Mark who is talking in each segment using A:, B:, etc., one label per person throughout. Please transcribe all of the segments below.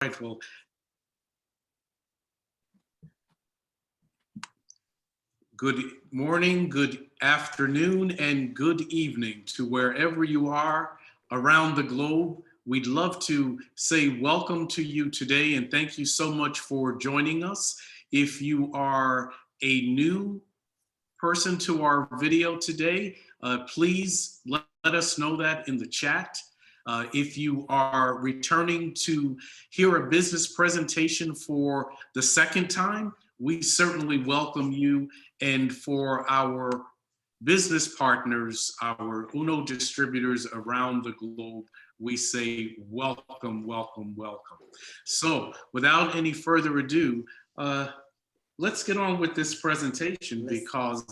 A: right, well, good morning, good afternoon, and good evening to wherever you are around the globe. We'd love to say welcome to you today and thank you so much for joining us. If you are a new person to our video today, please let us know that in the chat. If you are returning to hear a business presentation for the second time, we certainly welcome you. And for our business partners, our UNO distributors around the globe, we say welcome, welcome, welcome. So without any further ado, let's get on with this presentation because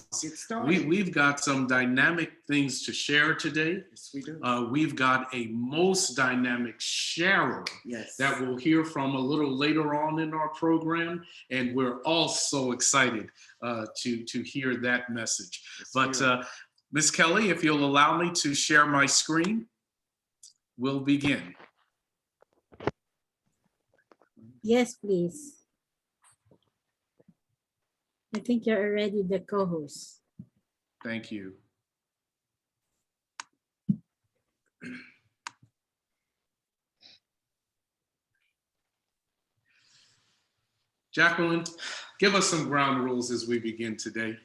A: we've got some dynamic things to share today.
B: Yes, we do.
A: We've got a most dynamic sharer that we'll hear from a little later on in our program, and we're all so excited to hear that message. But Ms. Kelly, if you'll allow me to share my screen, we'll begin.
C: Yes, please. I think you're already the co-host.
A: Thank you. Jacqueline, give us some ground rules as we begin today.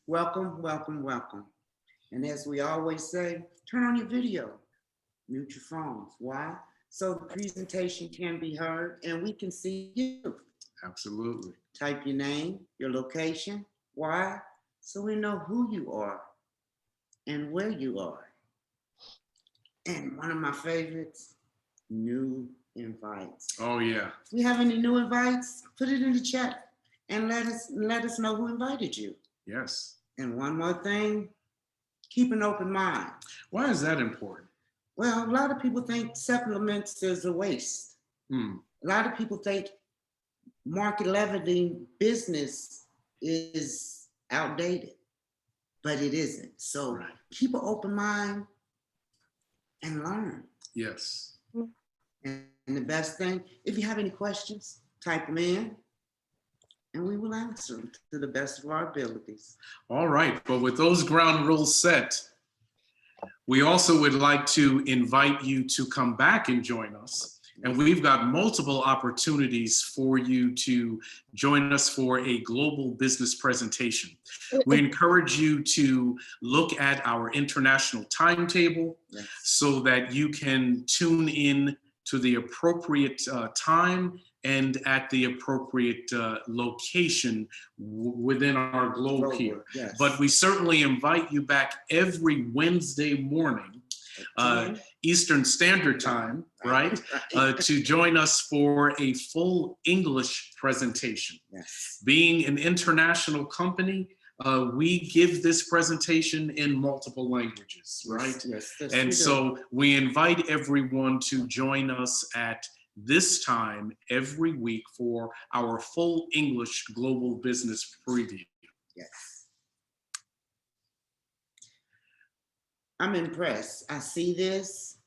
B: Welcome, welcome, welcome. And as we always say, turn on your video, mute your phones. Why? So the presentation can be heard and we can see you.
A: Absolutely.
B: Type your name, your location. Why? So we know who you are and where you are. And one of my favorites, new invites.
A: Oh yeah.
B: If we have any new invites, put it in the chat and let us know who invited you.
A: Yes.
B: And one more thing, keep an open mind.
A: Why is that important?
B: Well, a lot of people think supplements is a waste. A lot of people think market leveling business is outdated, but it isn't. So keep an open mind and learn.
A: Yes.
B: And the best thing, if you have any questions, type them in and we will answer them to the best of our abilities.
A: All right, but with those ground rules set, we also would like to invite you to come back and join us. And we've got multiple opportunities for you to join us for a global business presentation. We encourage you to look at our international timetable so that you can tune in to the appropriate time and at the appropriate location within our globe here.
B: Yes.
A: But we certainly invite you back every Wednesday morning, Eastern Standard Time, right? To join us for a full English presentation.
B: Yes.
A: Being an international company, we give this presentation in multiple languages, right?
B: Yes.
A: And so we invite everyone to join us at this time every week for our full English global business preview.
B: Yes. I'm impressed. I see this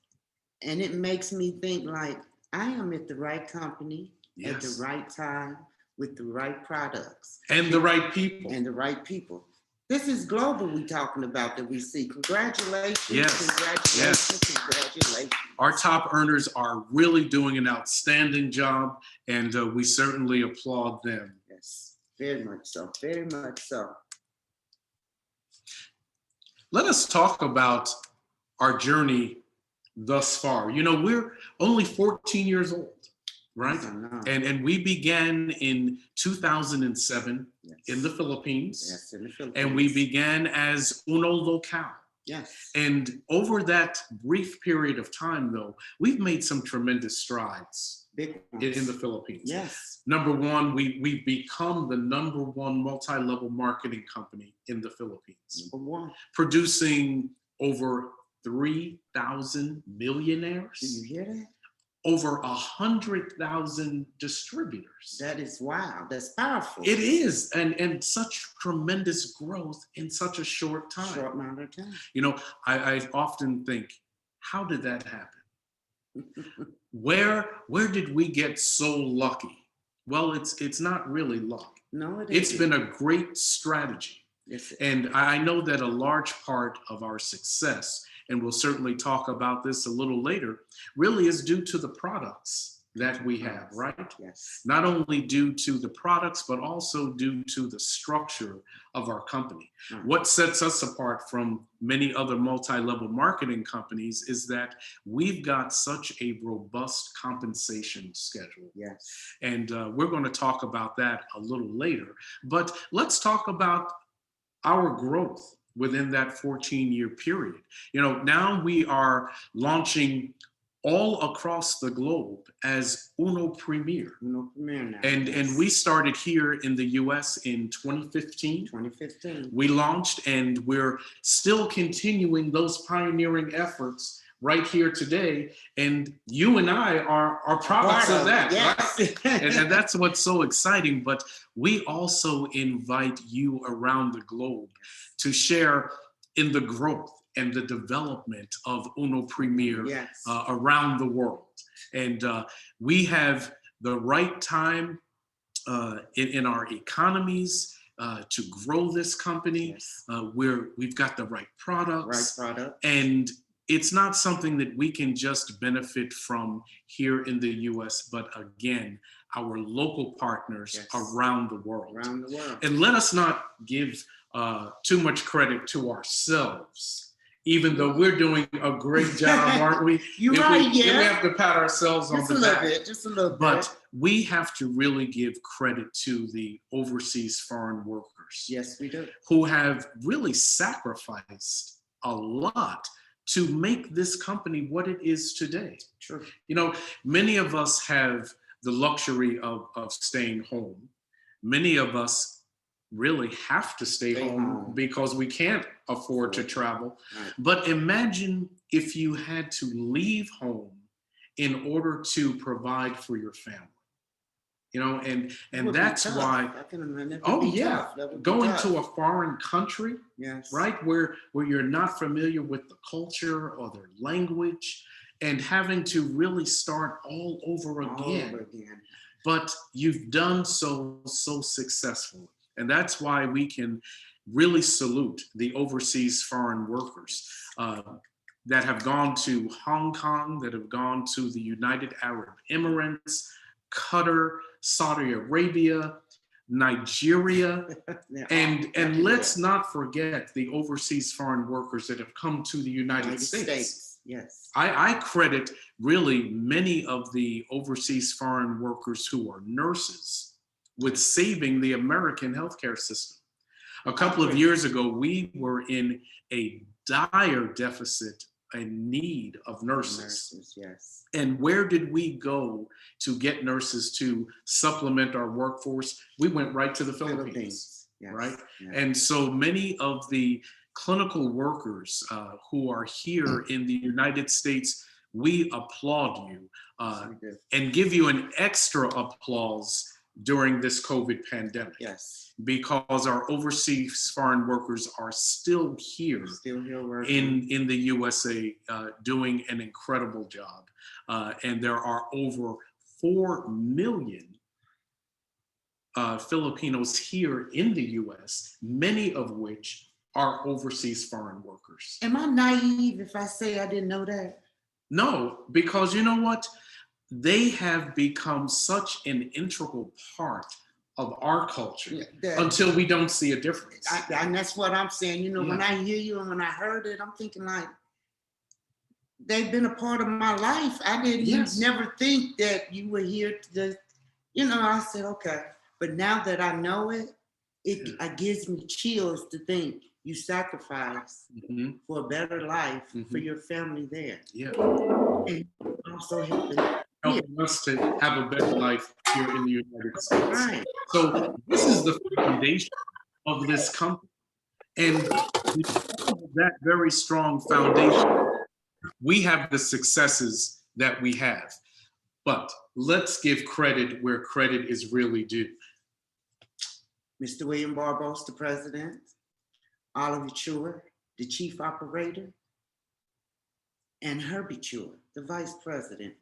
B: and it makes me think like I am at the right company at the right time with the right products.
A: And the right people.
B: And the right people. This is global we talking about that we see. Congratulations, congratulations, congratulations.
A: Our top earners are really doing an outstanding job and we certainly applaud them.
B: Yes, very much so, very much so.
A: Let us talk about our journey thus far. You know, we're only 14 years old, right? And we began in 2007 in the Philippines.
B: Yes, in the Philippines.
A: And we began as Uno Local.
B: Yes.
A: And over that brief period of time, though, we've made some tremendous strides in the Philippines.
B: Yes.
A: Number one, we've become the #1 multi-level marketing company in the Philippines.
B: Number one.
A: Producing over 3,000 millionaires.
B: Do you hear that?
A: Over 100,000 distributors.
B: That is wow. That's powerful.
A: It is, and such tremendous growth in such a short time.
B: Short amount of time.
A: You know, I often think, how did that happen? where did we get so lucky? Well, it's not really luck.
B: No,
A: It's been a great strategy.
B: Yes,
A: And I know that a large part of our success, and we'll certainly talk about this a little later, really is due to the products that we have, right?
B: yes.
A: Not only due to the products, but also due to the structure of our company.
B: Right.
A: What sets us apart from many other multi-level marketing companies is that we've got such a robust compensation schedule.
B: Yes.
A: And we're going to talk about that a little later. But let's talk about our growth within that 14-year period. You know, now we are launching all across the globe as Uno Premier.
B: Uno Premier now.
A: And we started here in the US in 2015.
B: 2015.
A: We launched, and we're still continuing those pioneering efforts right here today. And you and I are products of that,
B: yes.
A: right? And that's what's so exciting. But we also invite you around the globe to share in the growth and the development of Uno Premier
B: Yes.
A: around the world. And we have the right time in our economies to grow this company.
B: Yes.
A: We've got the right products.
B: Right product.
A: And it's not something that we can just benefit from here in the US, but again, our local partners
B: Yes.
A: around the world.
B: Around the world.
A: And let us not give too much credit to ourselves, even though we're doing a great job, aren't we?
B: You're
A: If
B: right,
A: we
B: yeah.
A: have to pat ourselves on
B: Just
A: the
B: a little
A: back.
B: bit, just a little bit.
A: But we have to really give credit to the overseas foreign workers.
B: Yes, we do.
A: Who have really sacrificed a lot to make this company what it is today.
B: True.
A: You know, many of us have the luxury of staying home. Many of us really have to stay home because we can't afford to travel.
B: Right.
A: But imagine if you had to leave home in order to provide for your family. You know, and that's why. Oh yeah, going to a foreign country,
B: yes,
A: right, where you're not familiar with the culture or their language, and having to really start all over again. But you've done so successfully. And that's why we can really salute the overseas foreign workers that have gone to Hong Kong, that have gone to the United Arab Emirates, Qatar, Saudi Arabia, Nigeria, and let's not forget the overseas foreign workers that have come to the United States.
B: Yes.
A: I credit really many of the overseas foreign workers who are nurses with saving the American healthcare system. A couple of years ago, we were in a dire deficit and need of nurses.
B: Yes.
A: And where did we go to get nurses to supplement our workforce? We went right to the Philippines. Yes. Right? Yes. And so many of the clinical workers who are here in the United States, we applaud you and give you an extra applause during this COVID pandemic.
B: Yes.
A: Because our overseas foreign workers are still here
B: working
A: in the USA doing an incredible job. And there are over 4 million Filipinos here in the US, many of which are overseas foreign workers.
B: Am I naive if I say I didn't know that?
A: No, because you know what? They have become such an integral part of our culture until we don't see a difference.
B: And that's what I'm saying. You know, when I hear you and when I heard it, I'm thinking like, they've been a part of my life. I didn't never think that you were here to, I said, okay. But now that I know it, it gives me chills to think you sacrificed for a better life for your family there.
A: Yeah.
B: And also helping
A: us to have a better life here in the United States.
B: Right.
A: So this is the foundation of this company. And because of that very strong foundation, we have the successes that we have. But let's give credit where credit is really due.
B: Mr. William Barbos, the president, Oliver Chua, the chief operator, and Herbie Chua, the vice president.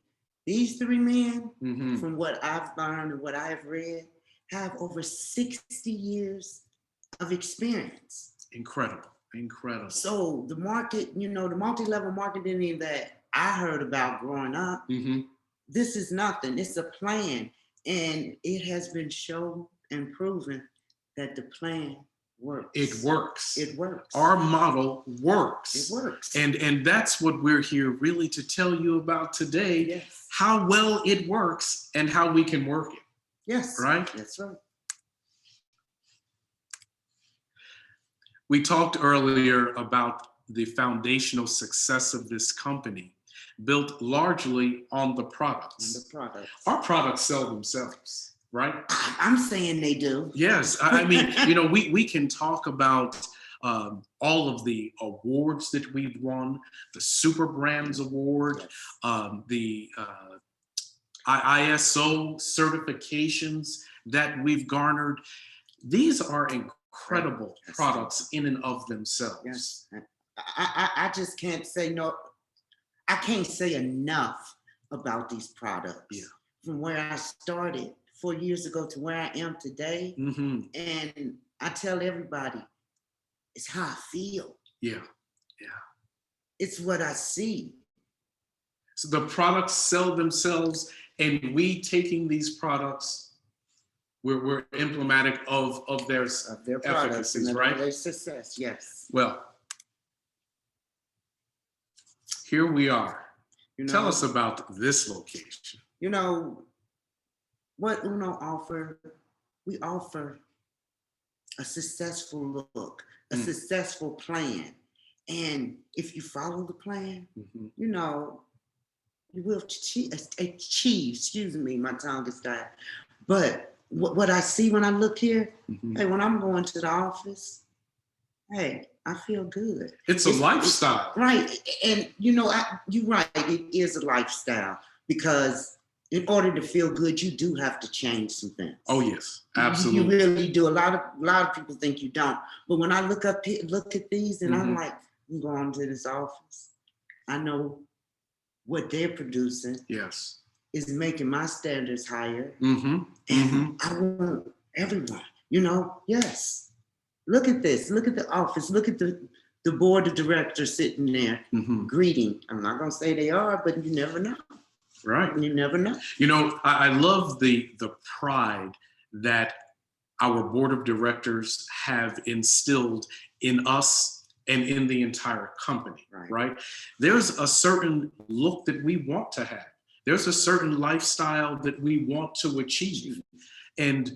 B: These three men,
A: Mm-hmm.
B: from what I've learned and what I have read, have over 60 years of experience.
A: Incredible. Incredible.
B: So the market, the multi-level marketing that I heard about growing up,
A: Mm-hmm.
B: this is nothing. It's a plan. And it has been shown and proven that the plan works.
A: It works.
B: It works.
A: Our model works.
B: It works.
A: And that's what we're here really to tell you about today,
B: Yes.
A: how well it works and how we can work it.
B: Yes.
A: Right?
B: That's right.
A: We talked earlier about the foundational success of this company, built largely on the products.
B: And the products.
A: Our products sell themselves, right?
B: I'm saying they do.
A: Yes. I mean, we can talk about all of the awards that we've won, the Super Brands Award,
B: Yes.
A: the ISO certifications that we've garnered. These are incredible products in and of themselves.
B: Yes. I just can't say no. I can't say enough about these products.
A: Yeah.
B: From where I started 4 years ago to where I am today.
A: Mm-hmm.
B: And I tell everybody, it's how I feel.
A: Yeah. Yeah.
B: It's what I see.
A: So the products sell themselves, and we taking these products, we're emblematic of their
B: products
A: efficacies,
B: and
A: right?
B: their success. Yes.
A: Well, here we are. Tell us about this location.
B: What Uno offer, we offer a successful look, a successful plan. And if you follow the plan,
A: Mm-hmm.
B: You will achieve, excuse me, my tongue is tied. But what I see when I look here,
A: Mm-hmm.
B: hey, when I'm going to the office, hey, I feel good.
A: It's a lifestyle.
B: Right. And you're right, it is a lifestyle, because in order to feel good, you do have to change some things.
A: Oh yes, absolutely.
B: You really do. A lot of people think you don't. But when I look at these, and I'm like, I'm going to this office. I know what they're producing.
A: Yes.
B: Is making my standards higher.
A: Mm-hmm.
B: And I want everyone, yes. Look at this. Look at the office. Look at the board of directors sitting there greeting. I'm not going to say they are, but you never know.
A: Right.
B: You never know.
A: I love the pride that our board of directors have instilled in us and in the entire company, right? There's a certain look that we want to have. There's a certain lifestyle that we want to achieve. And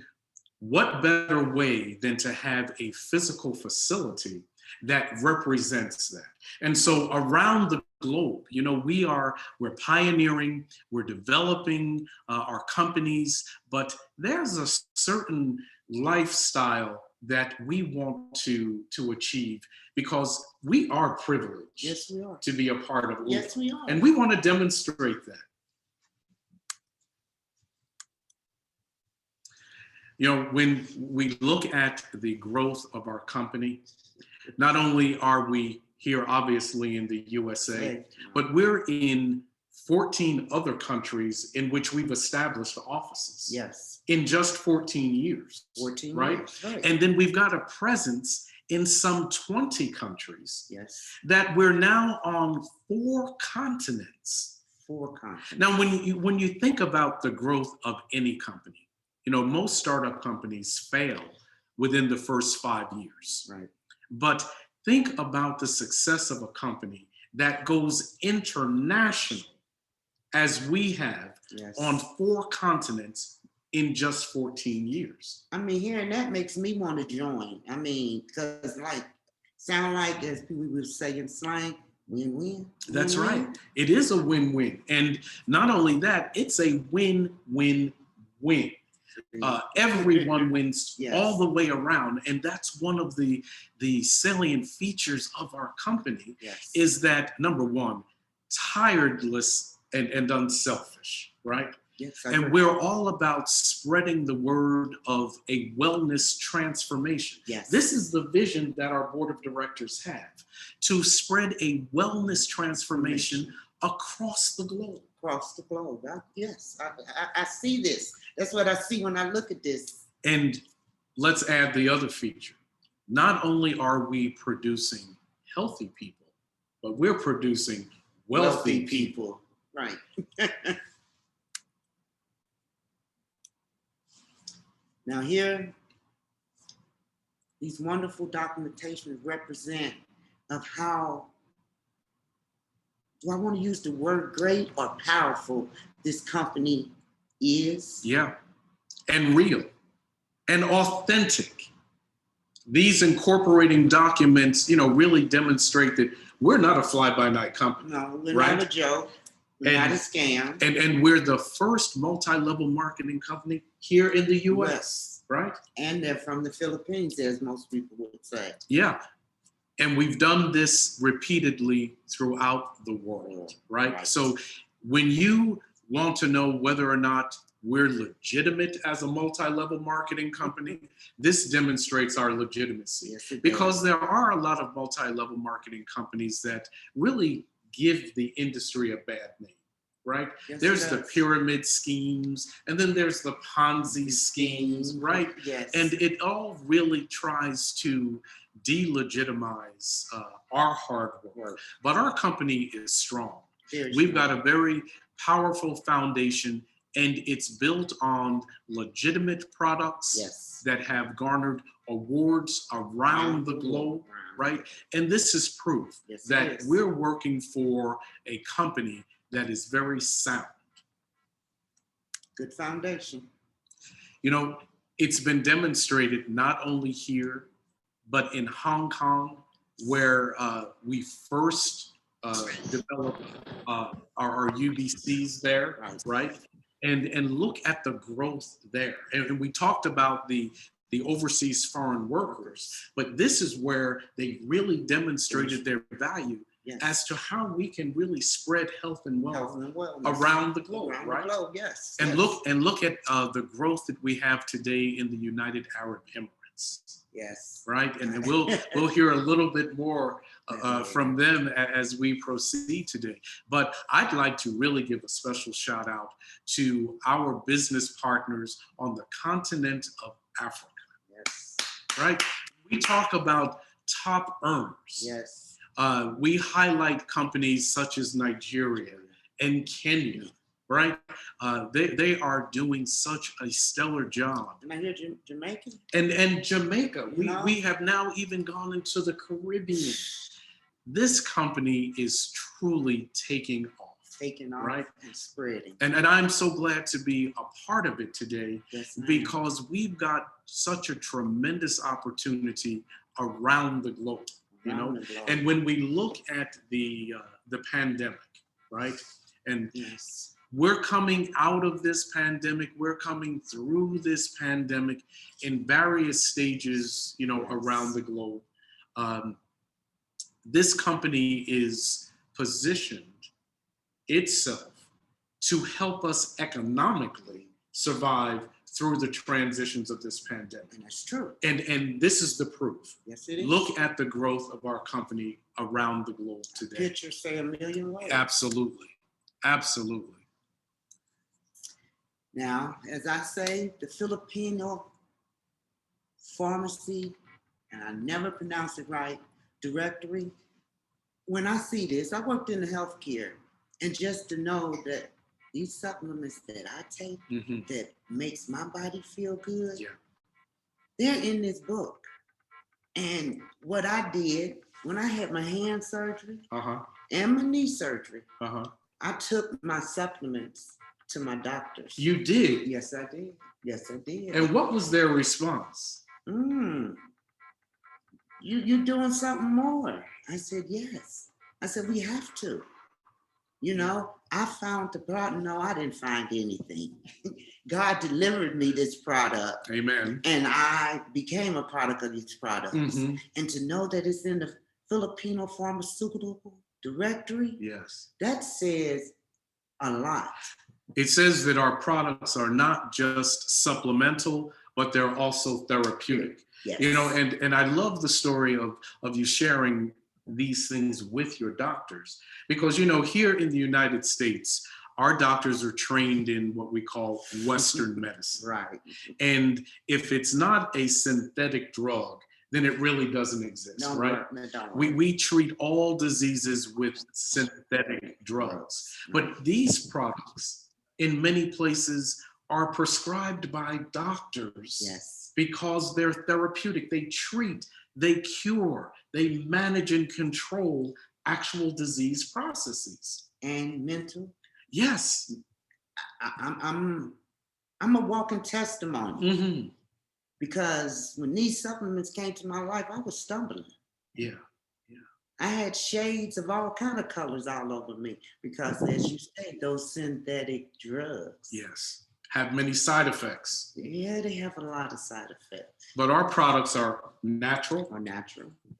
A: what better way than to have a physical facility that represents that? And so around the globe, we're pioneering, we're developing our companies, but there's a certain lifestyle that we want to achieve, because we are privileged.
B: Yes, we are.
A: To be a part of Uno.
B: Yes, we are.
A: And we want to demonstrate that. When we look at the growth of our company, not only are we here obviously in the USA, but we're in 14 other countries in which we've established offices.
B: Yes.
A: In just 14 years.
B: 14
A: right?
B: years. Right.
A: And then we've got a presence in some 20 countries.
B: Yes.
A: That we're now on 4 continents.
B: 4 continents.
A: Now, when you think about the growth of any company, most startup companies fail within the first 5 years.
B: Right.
A: But think about the success of a company that goes international, as we have, on 4 continents in just 14 years.
B: Hearing that makes me want to join. Because sound like, as people would say in slang, win-win.
A: That's right. It is a win-win. And not only that, it's a win-win-win. Everyone wins all the way around. And that's one of the salient features of our company is that, number one, tireless and unselfish, right?
B: Yes,
A: and we're all about spreading the word of a wellness transformation.
B: Yes.
A: This is the vision that our board of directors have, to spread a wellness transformation across the globe.
B: across the globe. I see this. That's what I see when I look at this.
A: And let's add the other feature. Not only are we producing healthy people, but we're producing wealthy people.
B: Right. Now here, these wonderful documentations represent of how, do I want to use the word great or powerful this company is?
A: Yeah, and real and authentic. These incorporating documents, really demonstrate that we're not a fly-by-night company.
B: No, we're
A: right?
B: not a joke. We're not a scam.
A: And we're the first multi-level marketing company here in the US,
B: Yes.
A: right?
B: And they're from the Philippines, as most people would say.
A: Yeah. And we've done this repeatedly throughout the world, right? So when you want to know whether or not we're legitimate as a multi-level marketing company, this demonstrates our legitimacy.
B: Yes, it
A: because
B: does.
A: there are a lot of multi-level marketing companies that really give the industry a bad name, right?
B: Yes,
A: There's
B: it
A: the
B: does.
A: pyramid schemes, and then there's the Ponzi schemes, right?
B: Yes.
A: And it all really tries to delegitimize our hard work. But our company is strong. We've got a very powerful foundation, and it's built on legitimate products
B: Yes.
A: that have garnered awards around the globe, right? And this is proof
B: Yes, it
A: that
B: is.
A: we're working for a company that is very sound.
B: Good foundation.
A: It's been demonstrated not only here, but in Hong Kong, where we first developed our UBCs there, right? And look at the growth there. And we talked about the overseas foreign workers, but this is where they really demonstrated their value as to how we can really spread health and wealth around the globe, right?
B: The globe, yes.
A: And look at the growth that we have today in the United Arab Emirates.
B: Yes.
A: Right, and we'll hear a little bit more from them as we proceed today. But I'd like to really give a special shout out to our business partners on the continent of Africa.
B: Yes.
A: Right, we talk about top earners.
B: Yes.
A: We highlight companies such as Nigeria and Kenya. Right, they are doing such a stellar job.
B: And I hear Jamaica.
A: And Jamaica, we have now even gone into the Caribbean. This company is truly taking off, right?
B: And spreading.
A: And I'm so glad to be a part of it today, because we've got such a tremendous opportunity around the globe. And when we look at the pandemic, right, and we're coming out of this pandemic. We're coming through this pandemic in various stages, around the globe. This company is positioned itself to help us economically survive through the transitions of this pandemic.
B: And that's true.
A: And this is the proof.
B: Yes, it is.
A: Look at the growth of our company around the globe today.
B: Pictures say a million words.
A: Absolutely. Absolutely.
B: Now, as I say, the Filipino pharmacy, and I never pronounce it right, directory, when I see this, I worked in the healthcare, and just to know that these supplements that I take that makes my body feel good, they're in this book. And what I did, when I had my hand surgery and my knee surgery, I took my supplements to my doctors.
A: You did?
B: Yes, I did. Yes, I did.
A: And what was their response?
B: You doing something more? I said, yes. I said, we have to. I found the product. No, I didn't find anything. God delivered me this product.
A: Amen.
B: And I became a product of these products. And to know that it's in the Filipino pharmaceutical directory, that says a lot.
A: It says that our products are not just supplemental, but they're also therapeutic.
B: Yes.
A: And I love the story of you sharing these things with your doctors, because here in the United States, our doctors are trained in what we call Western medicine.
B: Right.
A: And if it's not a synthetic drug, then it really doesn't exist,
B: Don't
A: right?
B: work, don't
A: We,
B: work.
A: we treat all diseases with synthetic drugs, but these products in many places are prescribed by doctors.
B: Yes.
A: Because they're therapeutic. They treat, they cure, they manage and control actual disease processes.
B: And mental.
A: Yes.
B: I'm a walking testimony.
A: Mm-hmm.
B: Because when these supplements came to my life, I was stumbling.
A: Yeah.
B: I had shades of all kind of colors all over me because, as you say, those synthetic drugs.
A: Yes. Have many side effects.
B: Yeah, they have a lot of side effects.
A: But our products are natural,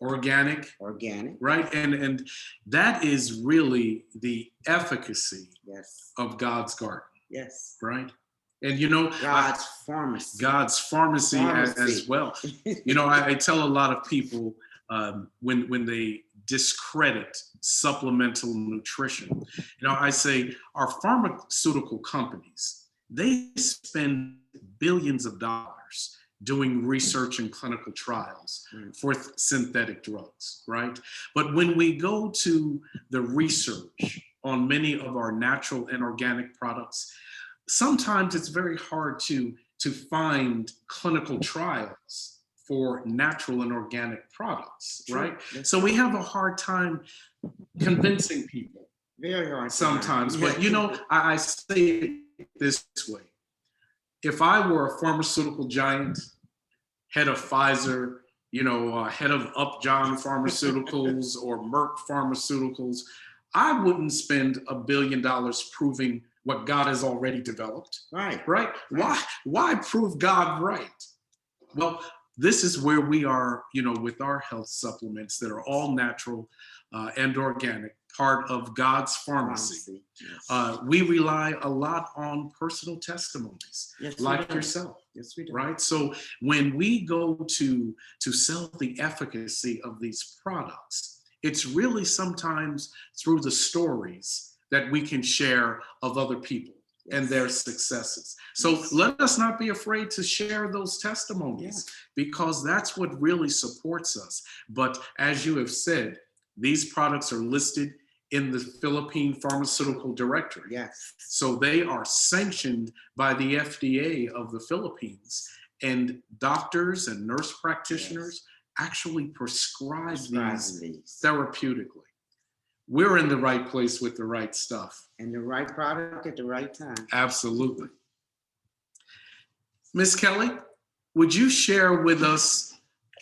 A: organic, right? And that is really the efficacy of God's garden.
B: Yes.
A: Right? And you know,
B: God's pharmacy.
A: God's pharmacy. As well. You know, I tell a lot of people when they discredit supplemental nutrition, you know, I say our pharmaceutical companies, they spend billions of dollars doing research and clinical trials for synthetic drugs, right? But when we go to the research on many of our natural and organic products, sometimes it's very hard to find clinical trials for natural and organic products, right? So we have a hard time convincing people.
B: Very hard
A: sometimes. But you know, I say it this way. If I were a pharmaceutical giant, head of Pfizer, you know, head of Upjohn Pharmaceuticals or Merck Pharmaceuticals, I wouldn't spend $1 billion proving what God has already developed.
B: Right.
A: Why prove God right? Well, this is where we are, you know, with our health supplements that are all natural and organic, part of God's pharmacy. Yes. We rely a lot on personal testimonies, like yourself.
B: Yes, we do.
A: Right? So when we go to sell the efficacy of these products, it's really sometimes through the stories that we can share of other people and their successes. So let us not be afraid to share those testimonies because that's what really supports us. But as you have said, these products are listed in the Philippine Pharmaceutical Directory.
B: Yes.
A: So they are sanctioned by the FDA of the Philippines, and doctors and nurse practitioners actually prescribe these therapeutically. We're in the right place with the right stuff.
B: And the right product at the right time.
A: Absolutely. Ms. Kelly, would you share with us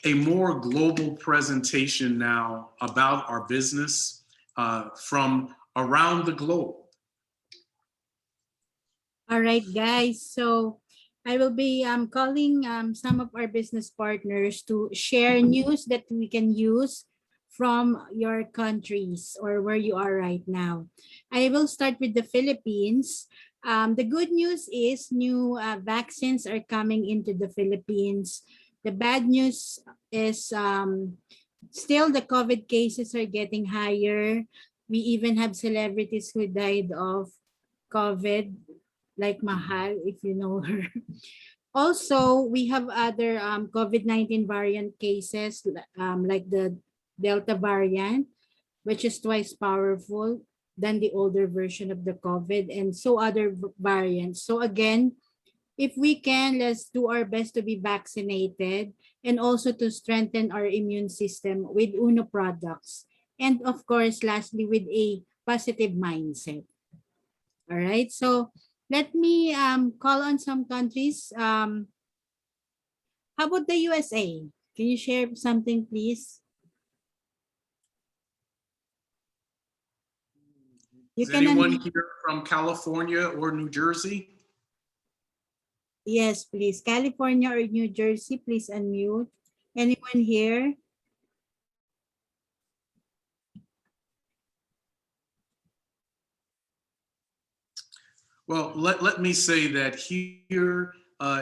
A: a more global presentation now about our business from around the globe?
C: All right, guys. So I will be calling some of our business partners to share news that we can use from your countries or where you are right now. I will start with the Philippines. The good news is new vaccines are coming into the Philippines. The bad news is still the COVID cases are getting higher. We even have celebrities who died of COVID, like Mahal, if you know her. Also, we have other COVID-19 variant cases like the Delta variant, which is twice powerful than the older version of the COVID, and so other variants. So again, if we can, let's do our best to be vaccinated and also to strengthen our immune system with UNO products. And of course, lastly, with a positive mindset. All right, so let me call on some countries. How about the USA? Can you share something, please?
A: Is anyone here from California or New Jersey?
C: Yes, please. California or New Jersey, please unmute. Anyone here?
A: Well, let me say that here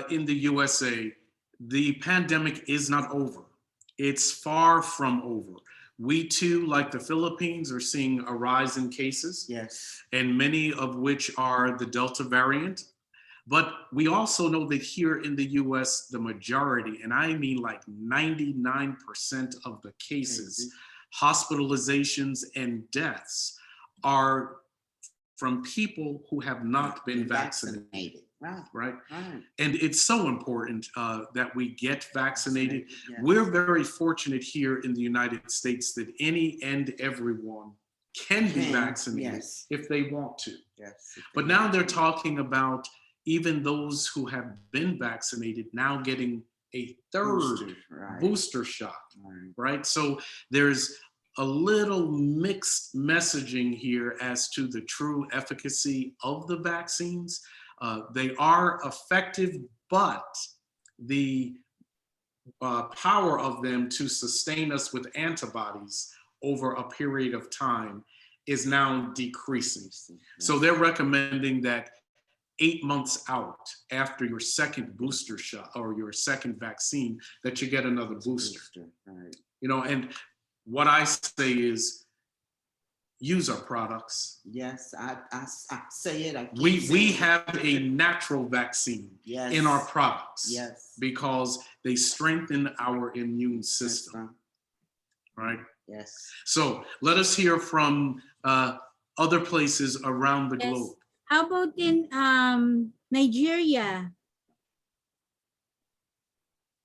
A: in the USA, the pandemic is not over. It's far from over. We too, like the Philippines, are seeing a rise in cases,
B: Yes.
A: and many of which are the Delta variant. But we also know that here in the US, the majority, and I mean like 99% of the cases, hospitalizations and deaths are from people who have not been vaccinated. Right. And it's so important that we get vaccinated.
B: Yes.
A: We're very fortunate here in the United States that any and everyone can be vaccinated
B: Yes.
A: if they want to.
B: Yes.
A: But now they're talking about even those who have been vaccinated now getting a third booster shot, right? So there's a little mixed messaging here as to the true efficacy of the vaccines. They are effective, but the power of them to sustain us with antibodies over a period of time is now decreasing. So they're recommending that 8 months out after your second booster shot or your second vaccine that you get another booster. You know, and what I say is use our products.
B: Yes, I say it.
A: We have a natural vaccine in our products because they strengthen our immune system, right?
B: Yes.
A: So let us hear from other places around the globe.
C: How about in Nigeria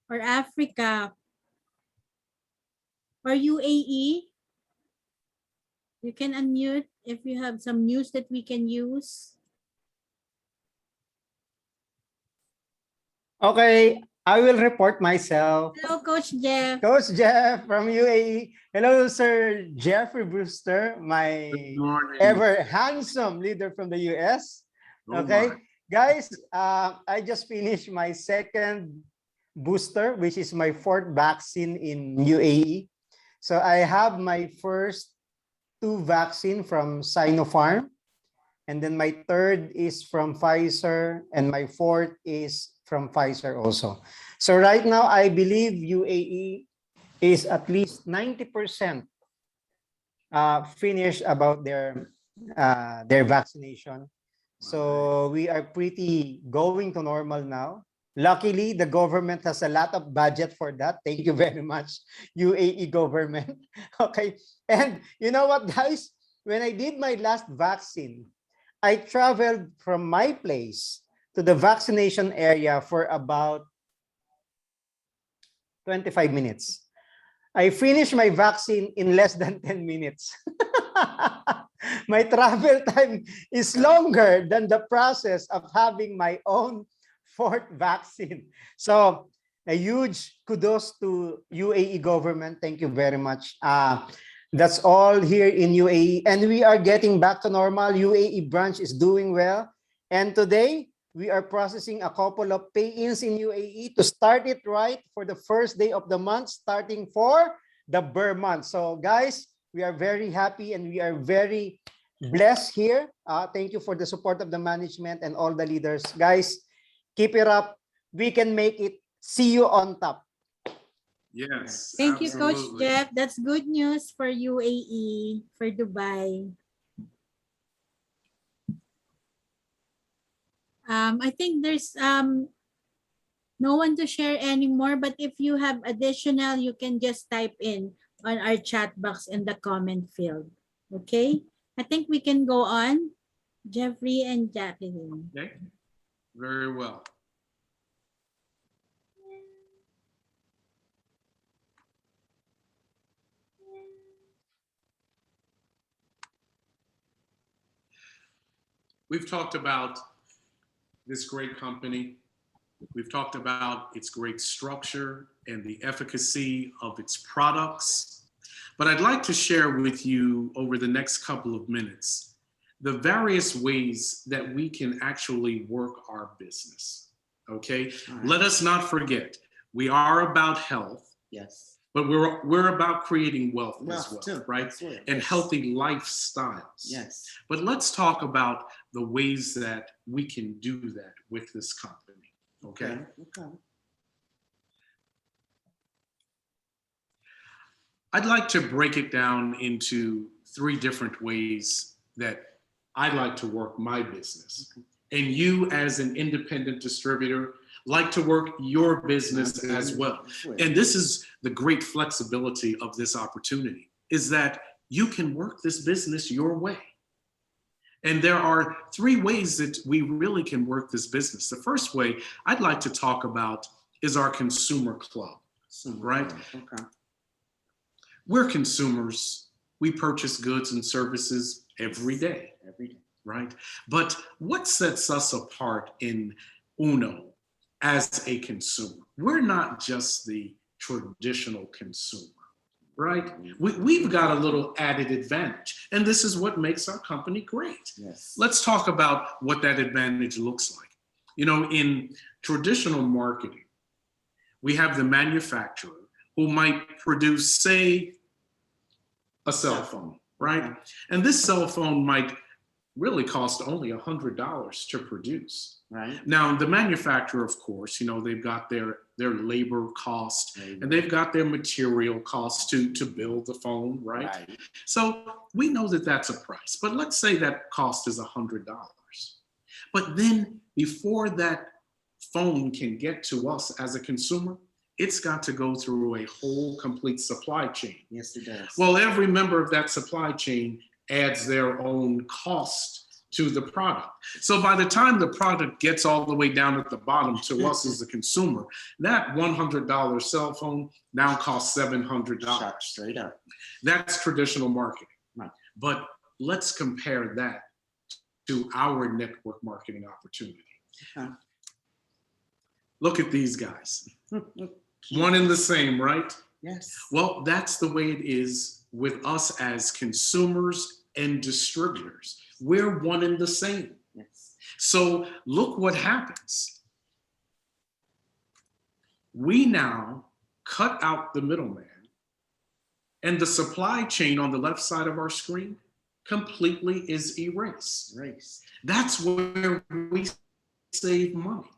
C: or Africa or UAE? You can unmute if you have some news that we can use.
D: Okay, I will report myself.
C: Hello, Coach Jeff.
D: Coach Jeff from UAE. Hello, Sir Jeffrey Brewster, my ever handsome leader from the US. Okay, guys, I just finished my second booster, which is my fourth vaccine in UAE. So I have my first 2 vaccine from Sinopharm, and then my third is from Pfizer, and my fourth is from Pfizer also. So right now, I believe UAE is at least 90% finished about their vaccination. So we are pretty going to normal now. Luckily, the government has a lot of budget for that. Thank you very much, UAE government. Okay. And you know what, guys? When I did my last vaccine, I traveled from my place to the vaccination area for about 25 minutes. I finished my vaccine in less than 10 minutes. My travel time is longer than the process of having my own fourth vaccine. So a huge kudos to UAE government. Thank you very much. That's all here in UAE, and we are getting back to normal. UAE branch is doing well. And today we are processing a couple of pay-ins in UAE to start it right for the first day of the month, starting for the Burr month. So guys, we are very happy and we are very blessed here. Thank you for the support of the management and all the leaders. Guys, keep it up. We can make it. See you on top.
A: Yes.
C: Thank
A: absolutely.
C: you, Coach Jeff. That's good news for UAE, for Dubai. I think there's no one to share anymore, but if you have additional, you can just type in on our chat box in the comment field. Okay? I think we can go on. Jeffrey and Jacqueline.
A: Okay. Very well. We've talked about this great company. We've talked about its great structure and the efficacy of its products. But I'd like to share with you over the next couple of minutes the various ways that we can actually work our business. Okay? Right. Let us not forget, we are about health.
B: Yes.
A: But we're about creating wealth as well,
B: too.
A: right?
B: Right.
A: And healthy lifestyles.
B: Yes.
A: But let's talk about the ways that we can do that with this company. Okay. I'd like to break it down into 3 different ways that I like to work my business. And you, as an independent distributor, like to work your business as well. And this is the great flexibility of this opportunity, is that you can work this business your way. And there are 3 ways that we really can work this business. The first way I'd like to talk about is our consumer club, right?
B: Okay.
A: We're consumers. We purchase goods and services every day, right? But what sets us apart in UNO as a consumer? We're not just the traditional consumer, right? We've got a little added advantage, and this is what makes our company great.
B: Yes.
A: Let's talk about what that advantage looks like. You know, in traditional marketing, we have the manufacturer who might produce, say, a cell phone, right? And this cell phone might really cost only $100 to produce.
B: Right.
A: Now, the manufacturer, of course, you know, they've got their labor cost and they've got their material costs to build the phone, right? So we know that that's a price, but let's say that cost is $100. But then before that phone can get to us as a consumer, it's got to go through a whole complete supply chain.
B: Yes, it does.
A: Well, every member of that supply chain adds their own cost to the product. So by the time the product gets all the way down at the bottom to us as a consumer, that $100 cell phone now costs $700.
B: Shot straight up.
A: That's traditional marketing.
B: Right.
A: But let's compare that to our network marketing opportunity.
B: Okay.
A: Look at these guys. One and the same, right?
B: Yes.
A: Well, that's the way it is with us as consumers and distributors. We're one and the same.
B: Yes.
A: So look what happens. We now cut out the middleman, and the supply chain on the left side of our screen completely is erased. That's where we save money.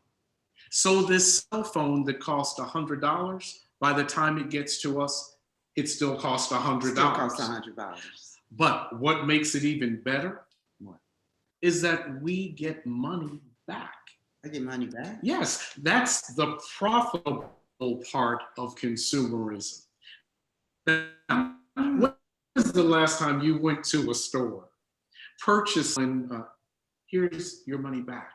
A: So this cell phone that cost $100, by the time it gets to us, it still costs $100.
B: Still costs $100.
A: But what makes it even better is that we get money back.
B: I get money back?
A: Yes, that's the profitable part of consumerism. Now, when was the last time you went to a store, purchased, and here's your money back?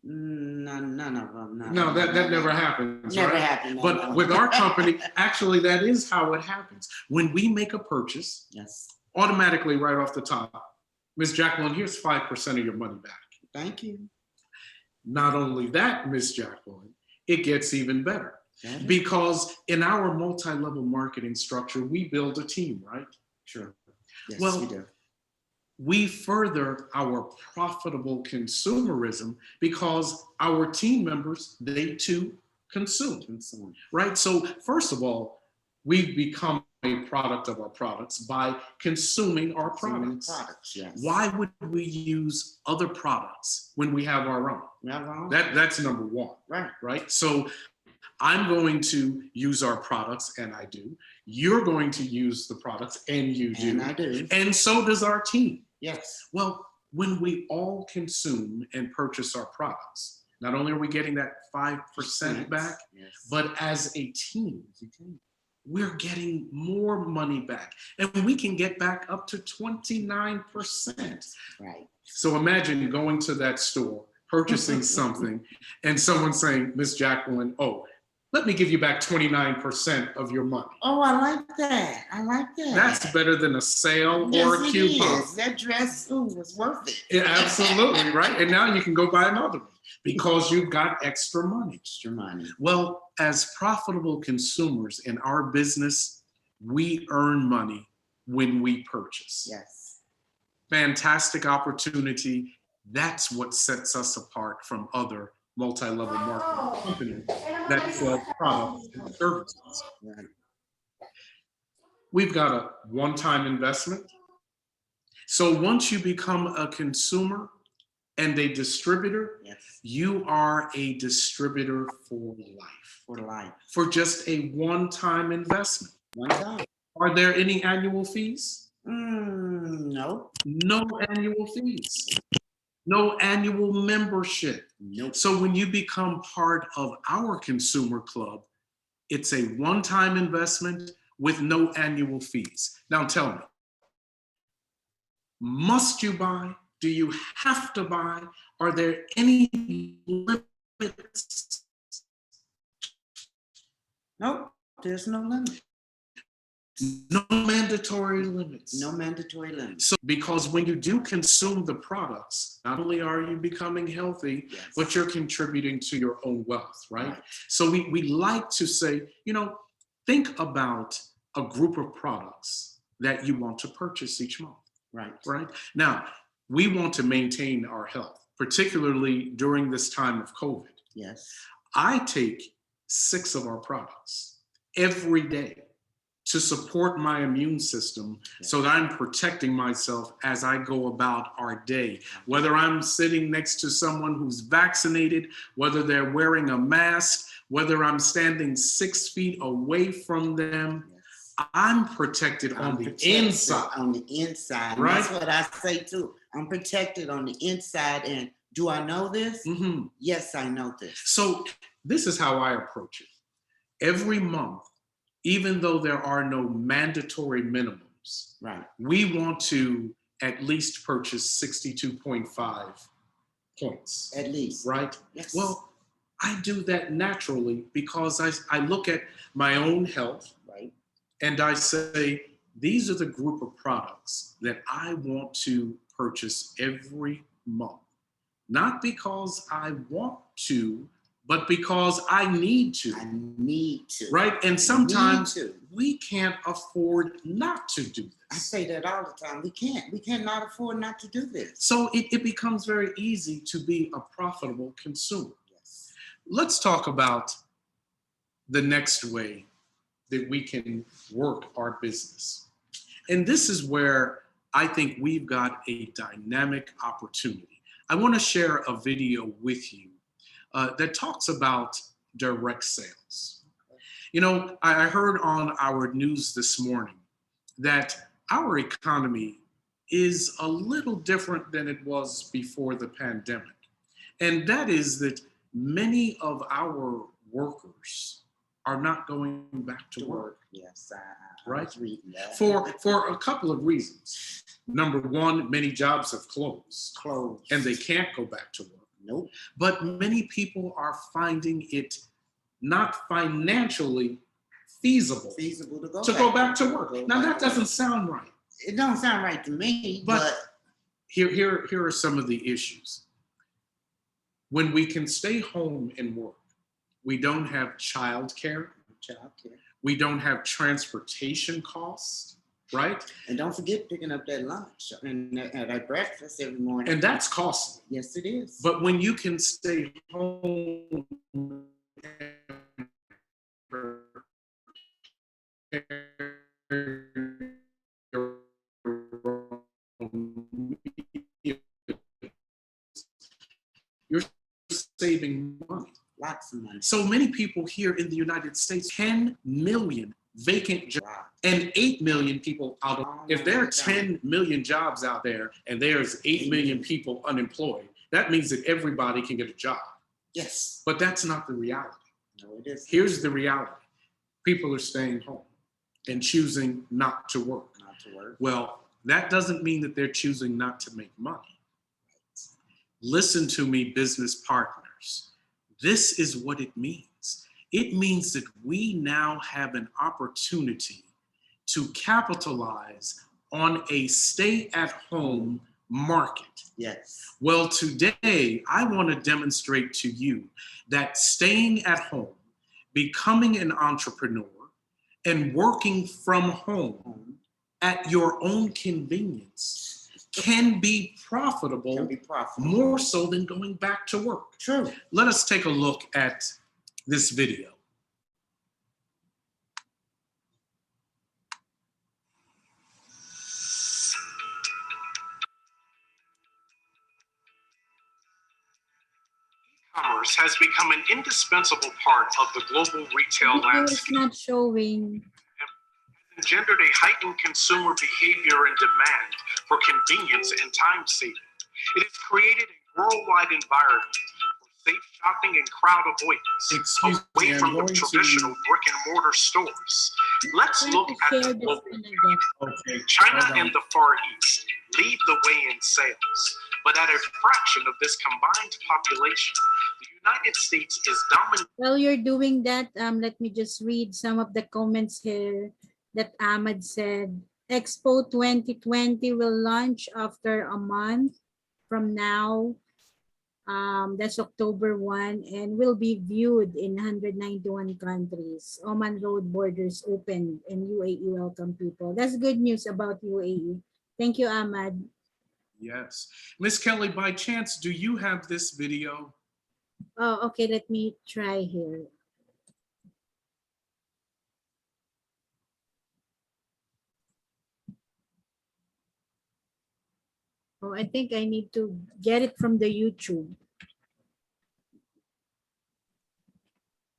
B: None of them.
A: No, that never happens.
B: Never
A: right?
B: happened.
A: But with our company, actually, that is how it happens. When we make a purchase,
B: yes,
A: automatically right off the top, Ms. Jacqueline, here's 5% of your money back.
B: Thank you.
A: Not only that, Ms. Jacqueline, it gets even better. Because in our multi-level marketing structure, we build a team, right?
B: Sure. Yes,
A: Well,
B: we do.
A: We further our profitable consumerism because our team members, they too consume, right? So first of all, we become a product of our products by consuming our products.
B: Yes.
A: Why would we use other products when we have our own? That's number one, right? So I'm going to use our products, and I do. You're going to use the products, and you do.
B: And I do.
A: And so does our team.
B: Yes.
A: Well, when we all consume and purchase our products, not only are we getting that 5% back, but as a team, we're getting more money back. And we can get back up to 29%.
B: Right.
A: So imagine going to that store, purchasing something, and someone saying, Miss Jacqueline, oh, let me give you back 29% of your money.
B: Oh, I like that.
A: That's better than a sale or a coupon.
B: Is. That dress was worth it.
A: Yeah, absolutely, right? And now you can go buy another one because you've got extra money. Well, as profitable consumers in our business, we earn money when we purchase.
B: Yes.
A: Fantastic opportunity. That's what sets us apart from other multi-level marketing companies that sell products and services.
B: Right.
A: We've got a one-time investment. So once you become a consumer and a distributor, you are a distributor for life.
B: For life.
A: For just a one-time investment.
B: One time.
A: Are there any annual fees?
B: No.
A: No annual fees. No annual membership.
B: Nope.
A: So when you become part of our consumer club, it's a one-time investment with no annual fees. Now tell me, must you buy? Do you have to buy? Are there any limits?
B: Nope. There's no limit.
A: No mandatory limits.
B: No mandatory limits.
A: So, because when you do consume the products, not only are you becoming healthy,
B: Yes.
A: but you're contributing to your own wealth, right?
B: Right.
A: So we like to say, think about a group of products that you want to purchase each month,
B: Right.
A: right? Now, we want to maintain our health, particularly during this time of COVID.
B: Yes.
A: I take 6 of our products every day to support my immune system so that I'm protecting myself as I go about our day. Whether I'm sitting next to someone who's vaccinated, whether they're wearing a mask, whether I'm standing 6 feet away from them, I'm protected on the inside.
B: On the inside.
A: Right?
B: That's what I say too. I'm protected on the inside. And do I know this?
A: Mm-hmm.
B: Yes, I know this.
A: So this is how I approach it. Every month, even though there are no mandatory minimums,
B: right,
A: we want to at least purchase 62.5 points.
B: At least.
A: Right?
B: Yes.
A: Well, I do that naturally because I look at my own health,
B: right,
A: and I say, these are the group of products that I want to purchase every month. Not because I want to, but because I need to.
B: I need to.
A: Right? And sometimes we can't afford not to do this.
B: I say that all the time. We can't. We cannot afford not to do this.
A: So it becomes very easy to be a profitable consumer.
B: Yes.
A: Let's talk about the next way that we can work our business. And this is where I think we've got a dynamic opportunity. I want to share a video with you that talks about direct sales. I heard on our news this morning that our economy is a little different than it was before the pandemic. And that is that many of our workers are not going back to work.
B: Yes, I
A: right?
B: was reading that.
A: For a couple of reasons. Number one, many jobs have closed. And they can't go back to work.
B: Nope.
A: But many people are finding it not financially feasible
B: to
A: go back to work. Now that doesn't sound right.
B: It don't sound right to me,
A: but here are some of the issues. When we can stay home and work, we don't have childcare. We don't have transportation costs, right?
B: And don't forget picking up that lunch and that breakfast every morning.
A: And that's costly.
B: Yes, it is.
A: But when you can stay home you're saving money.
B: Lots of money.
A: So many people here in the United States, 10 million vacant jobs and 8 million people out of, if there are 10 million jobs out there and there's 8 million people unemployed, that means that everybody can get a job.
B: Yes.
A: But that's not the reality.
B: No, it isn't.
A: Here's the reality. People are staying home and choosing not to work.
B: Not to work.
A: Well, that doesn't mean that they're choosing not to make money. Listen to me, business partners. This is what it means. It means that we now have an opportunity to capitalize on a stay-at-home market.
B: Yes.
A: Well, today, I want to demonstrate to you that staying at home, becoming an entrepreneur, and working from home at your own convenience can be profitable, more so than going back to work.
B: True.
A: Let us take a look at this video. E-commerce has become an indispensable part of the global retail
C: It's
A: landscape.
C: not showing.
A: engendered a heightened consumer behavior and demand for convenience and time saving. It has created a worldwide environment for safe shopping and crowd avoidance, away from the traditional brick and mortar stores. Let's look at the global. Okay, China and the Far East lead the way in sales, but at a fraction of this combined population. The United States is dominant.
C: While you're doing that, let me just read some of the comments here that Ahmad said. Expo 2020 will launch after a month from now. That's October 1 and will be viewed in 191 countries. Oman Road borders open and UAE welcome people. That's good news about UAE. Thank you, Ahmad.
A: Yes. Miss Kelly, by chance, do you have this video?
C: Oh, okay, let me try here. Oh, I think I need to get it from the YouTube.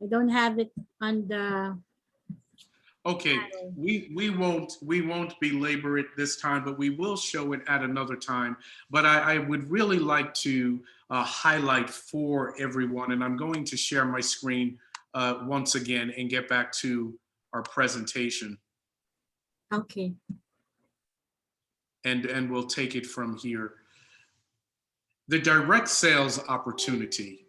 C: I don't have it on the.
A: Okay, we won't belabor it this time, but we will show it at another time. But I would really like to highlight for everyone, and I'm going to share my screen once again and get back to our presentation.
C: Okay.
A: And we'll take it from here. The direct sales opportunity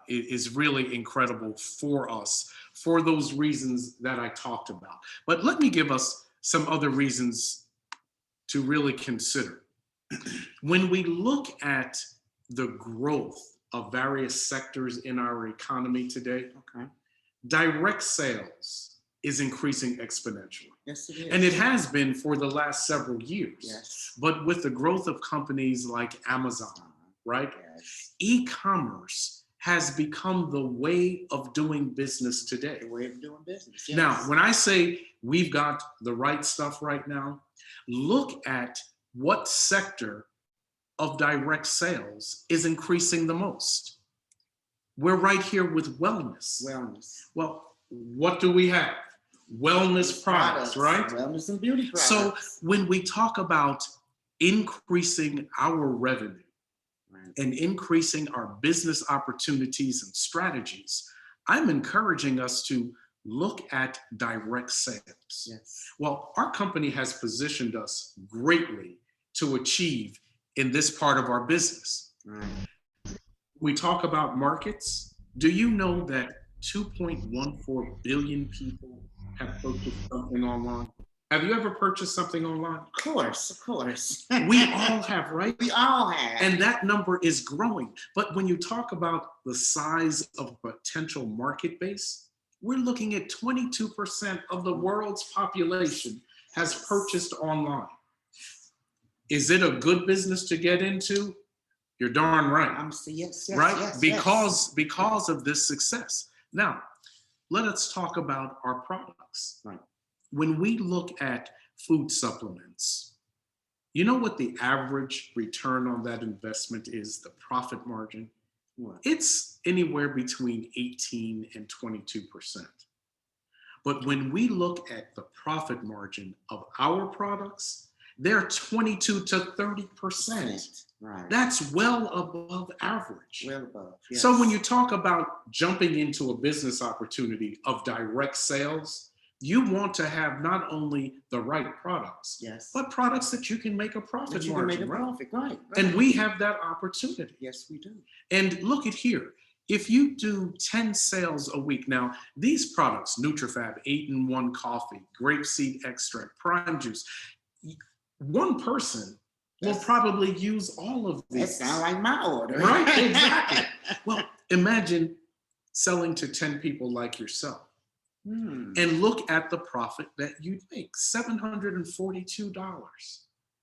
A: is really incredible for us for those reasons that I talked about. But let me give us some other reasons to really consider. When we look at the growth of various sectors in our economy today, direct sales is increasing exponentially.
B: Yes, it is.
A: And it has been for the last several years.
B: Yes.
A: But with the growth of companies like Amazon, right?
B: Yes.
A: E-commerce has become the way of doing business today.
B: The way of doing business. Yes.
A: Now, when I say we've got the right stuff right now, look at what sector of direct sales is increasing the most. We're right here with wellness.
B: Wellness.
A: Well, what do we have? Wellness products, right?
B: Wellness and beauty products.
A: So when we talk about increasing our revenue, and increasing our business opportunities and strategies, I'm encouraging us to look at direct sales.
B: Yes.
A: Well, our company has positioned us greatly to achieve in this part of our business.
B: Right.
A: We talk about markets. Do you know that 2.14 billion people have purchased something online? Have you ever purchased something online?
B: Of course, of course.
A: We all have, right?
B: We all have.
A: And that number is growing. But when you talk about the size of potential market base, we're looking at 22% of the world's population has purchased online. Is it a good business to get into? You're darn right.
B: Yes,
A: right?
B: Yes,
A: because of this success. Now, let us talk about our products.
B: Right.
A: When we look at food supplements, you know what the average return on that investment is, the profit margin?
B: What?
A: It's anywhere between 18 and 22%. But when we look at the profit margin of our products, they're 22 to 30%.
B: Right.
A: That's well above average.
B: Well above. Yes.
A: So when you talk about jumping into a business opportunity of direct sales, you want to have not only the right products,
B: yes,
A: but products that you can make a profit margin,
B: right?
A: And we have that opportunity.
B: Yes, we do.
A: And look at here. If you do 10 sales a week, now these products, NutriFab, 8-in-1 coffee, grapeseed extract, prime juice, one person will probably use all of these.
B: That sounds like my order.
A: Right, exactly. Well, imagine selling to 10 people like yourself. And look at the profit that you'd make, $742.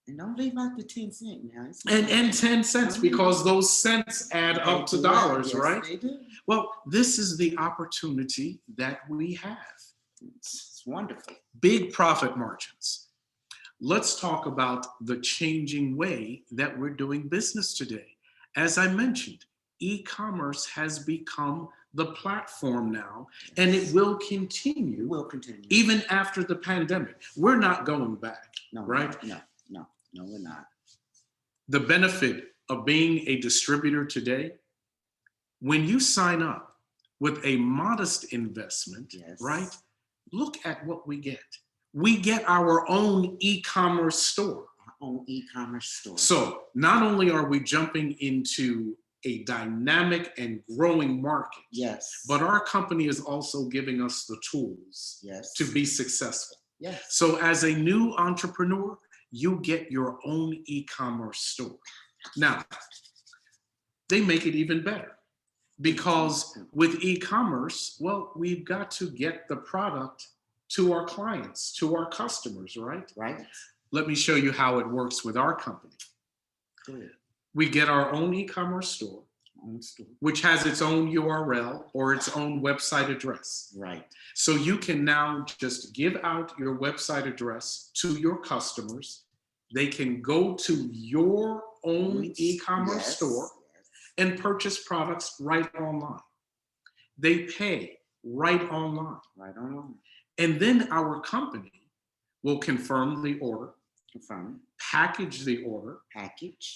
B: And don't leave out the 10 cents now.
A: And 10 cents, because those cents add up to dollars,
B: yes,
A: right?
B: They do.
A: Well, this is the opportunity that we have.
B: It's wonderful.
A: Big profit margins. Let's talk about the changing way that we're doing business today. As I mentioned, e-commerce has become the platform now, and it will continue.
B: It will continue.
A: Even after the pandemic. We're not going back,
B: No,
A: right?
B: No, we're not.
A: The benefit of being a distributor today, when you sign up with a modest investment,
B: Yes.
A: right? Look at what we get. We get our own e-commerce store.
B: Our own e-commerce store.
A: So not only are we jumping into a dynamic and growing market,
B: yes,
A: but our company is also giving us the tools
B: yes,
A: to be successful.
B: yes.
A: So as a new entrepreneur, you get your own e-commerce store. Now, they make it even better because with e-commerce, well, we've got to get the product to our clients, to our customers, right?
B: Right.
A: Let me show you how it works with our company.
B: Good.
A: We get our own e-commerce store, which has its own URL or its own website address.
B: Right.
A: So you can now just give out your website address to your customers. They can go to your own e-commerce store and purchase products right online. They pay right online.
B: Right online.
A: And then our company will confirm the order, package the order,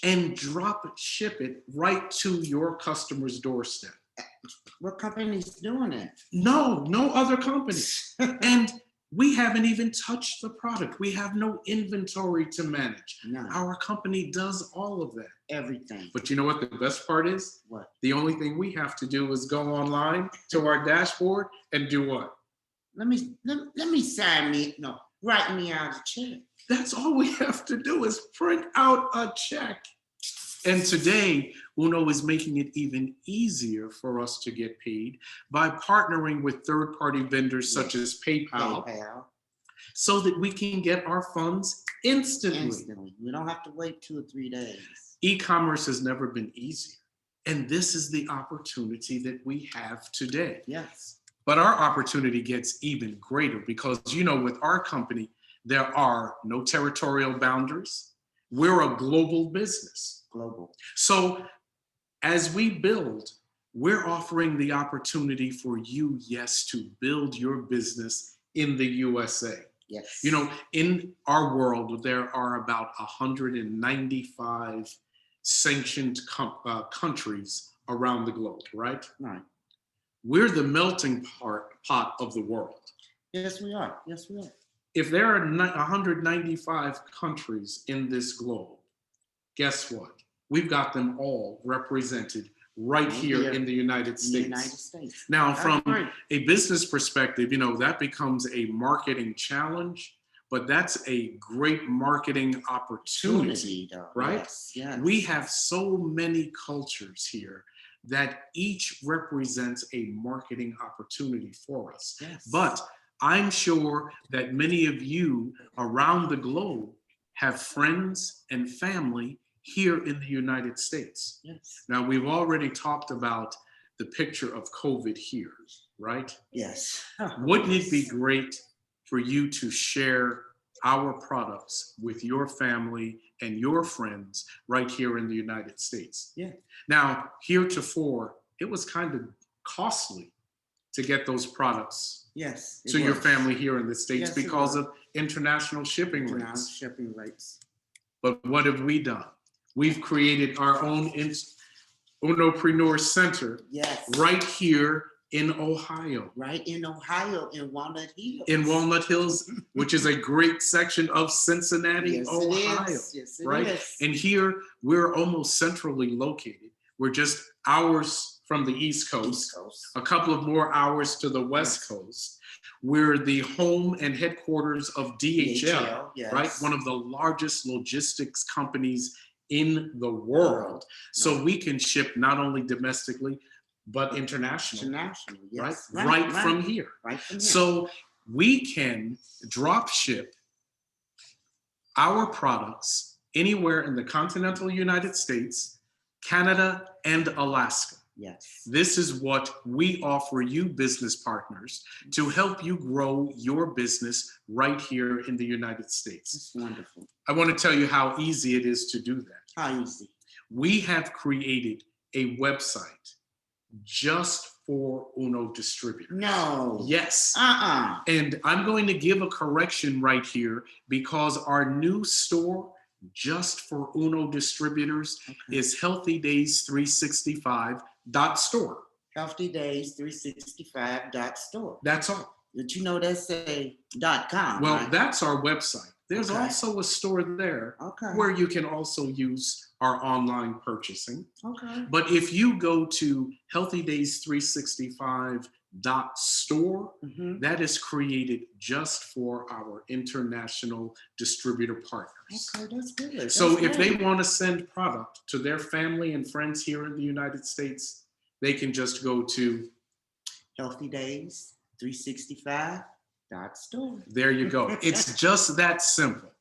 A: and ship it right to your customer's doorstep.
B: What company's doing it?
A: No other company. And we haven't even touched the product. We have no inventory to manage.
B: No.
A: Our company does all of that.
B: Everything.
A: But you know what the best part is?
B: What?
A: The only thing we have to do is go online to our dashboard and do what?
B: Let me sign me, no, write me out a check.
A: That's all we have to do is print out a check. And today, Uno is making it even easier for us to get paid by partnering with third-party vendors such as PayPal, so that we can get our funds instantly.
B: We don't have to wait 2 or 3 days.
A: E-commerce has never been easier. And this is the opportunity that we have today.
B: Yes.
A: But our opportunity gets even greater because, with our company, there are no territorial boundaries. We're a global business.
B: Global.
A: So as we build, we're offering the opportunity for you, yes, to build your business in the USA.
B: Yes.
A: In our world, there are about 195 sanctioned countries around the globe, right?
B: Right.
A: We're the melting pot of the world.
B: Yes, we are. Yes, we are.
A: If there are 195 countries in this globe, guess what? We've got them all represented right here in the United States. Now, from a business perspective, that becomes a marketing challenge, but that's a great marketing opportunity, right?
B: Yes, yes.
A: We have so many cultures here that each represents a marketing opportunity for us.
B: Yes.
A: But I'm sure that many of you around the globe have friends and family here in the United States.
B: Yes.
A: Now, we've already talked about the picture of COVID here, right?
B: Yes.
A: Wouldn't it be great for you to share our products with your family and your friends right here in the United States?
B: Yeah.
A: Now, heretofore, it was kind of costly to get those products to your family here in the States because of international shipping rates. But what have we done? We've created our own Unopreneur Center right here in Ohio.
B: Right in Ohio, in Walnut Hills.
A: In Walnut Hills, which is a great section of Cincinnati, Ohio.
B: Yes,
A: right?
B: It is.
A: And here we're almost centrally located. We're just hours from the East Coast, a couple of more hours to the West Coast. We're the home and headquarters of DHL, right? One of the largest logistics companies in the world. So we can ship not only domestically, but internationally, right from here. So we can drop ship our products anywhere in the continental United States, Canada, and Alaska.
B: Yes.
A: This is what we offer you business partners to help you grow your business right here in the United States.
B: It's wonderful.
A: I want to tell you how easy it is to do that.
B: How easy?
A: We have created a website just for Uno distributors.
B: No.
A: Yes.
B: Uh-uh.
A: And I'm going to give a correction right here because our new store just for Uno distributors is healthydays365.store.
B: Healthydays365.store.
A: That's all.
B: But you know that's a .com.
A: Well,
B: right?
A: that's our website. There's
B: Okay.
A: also a store there
B: Okay.
A: where you can also use our online purchasing.
B: Okay.
A: But if you go to healthydays365.store, that is created just for our international distributor partners.
B: Okay, that's good.
A: So
B: That's
A: if they
B: great.
A: want to send product to their family and friends here in the United States, they can just go to
B: healthydays365.store.
A: there you go. It's just that simple.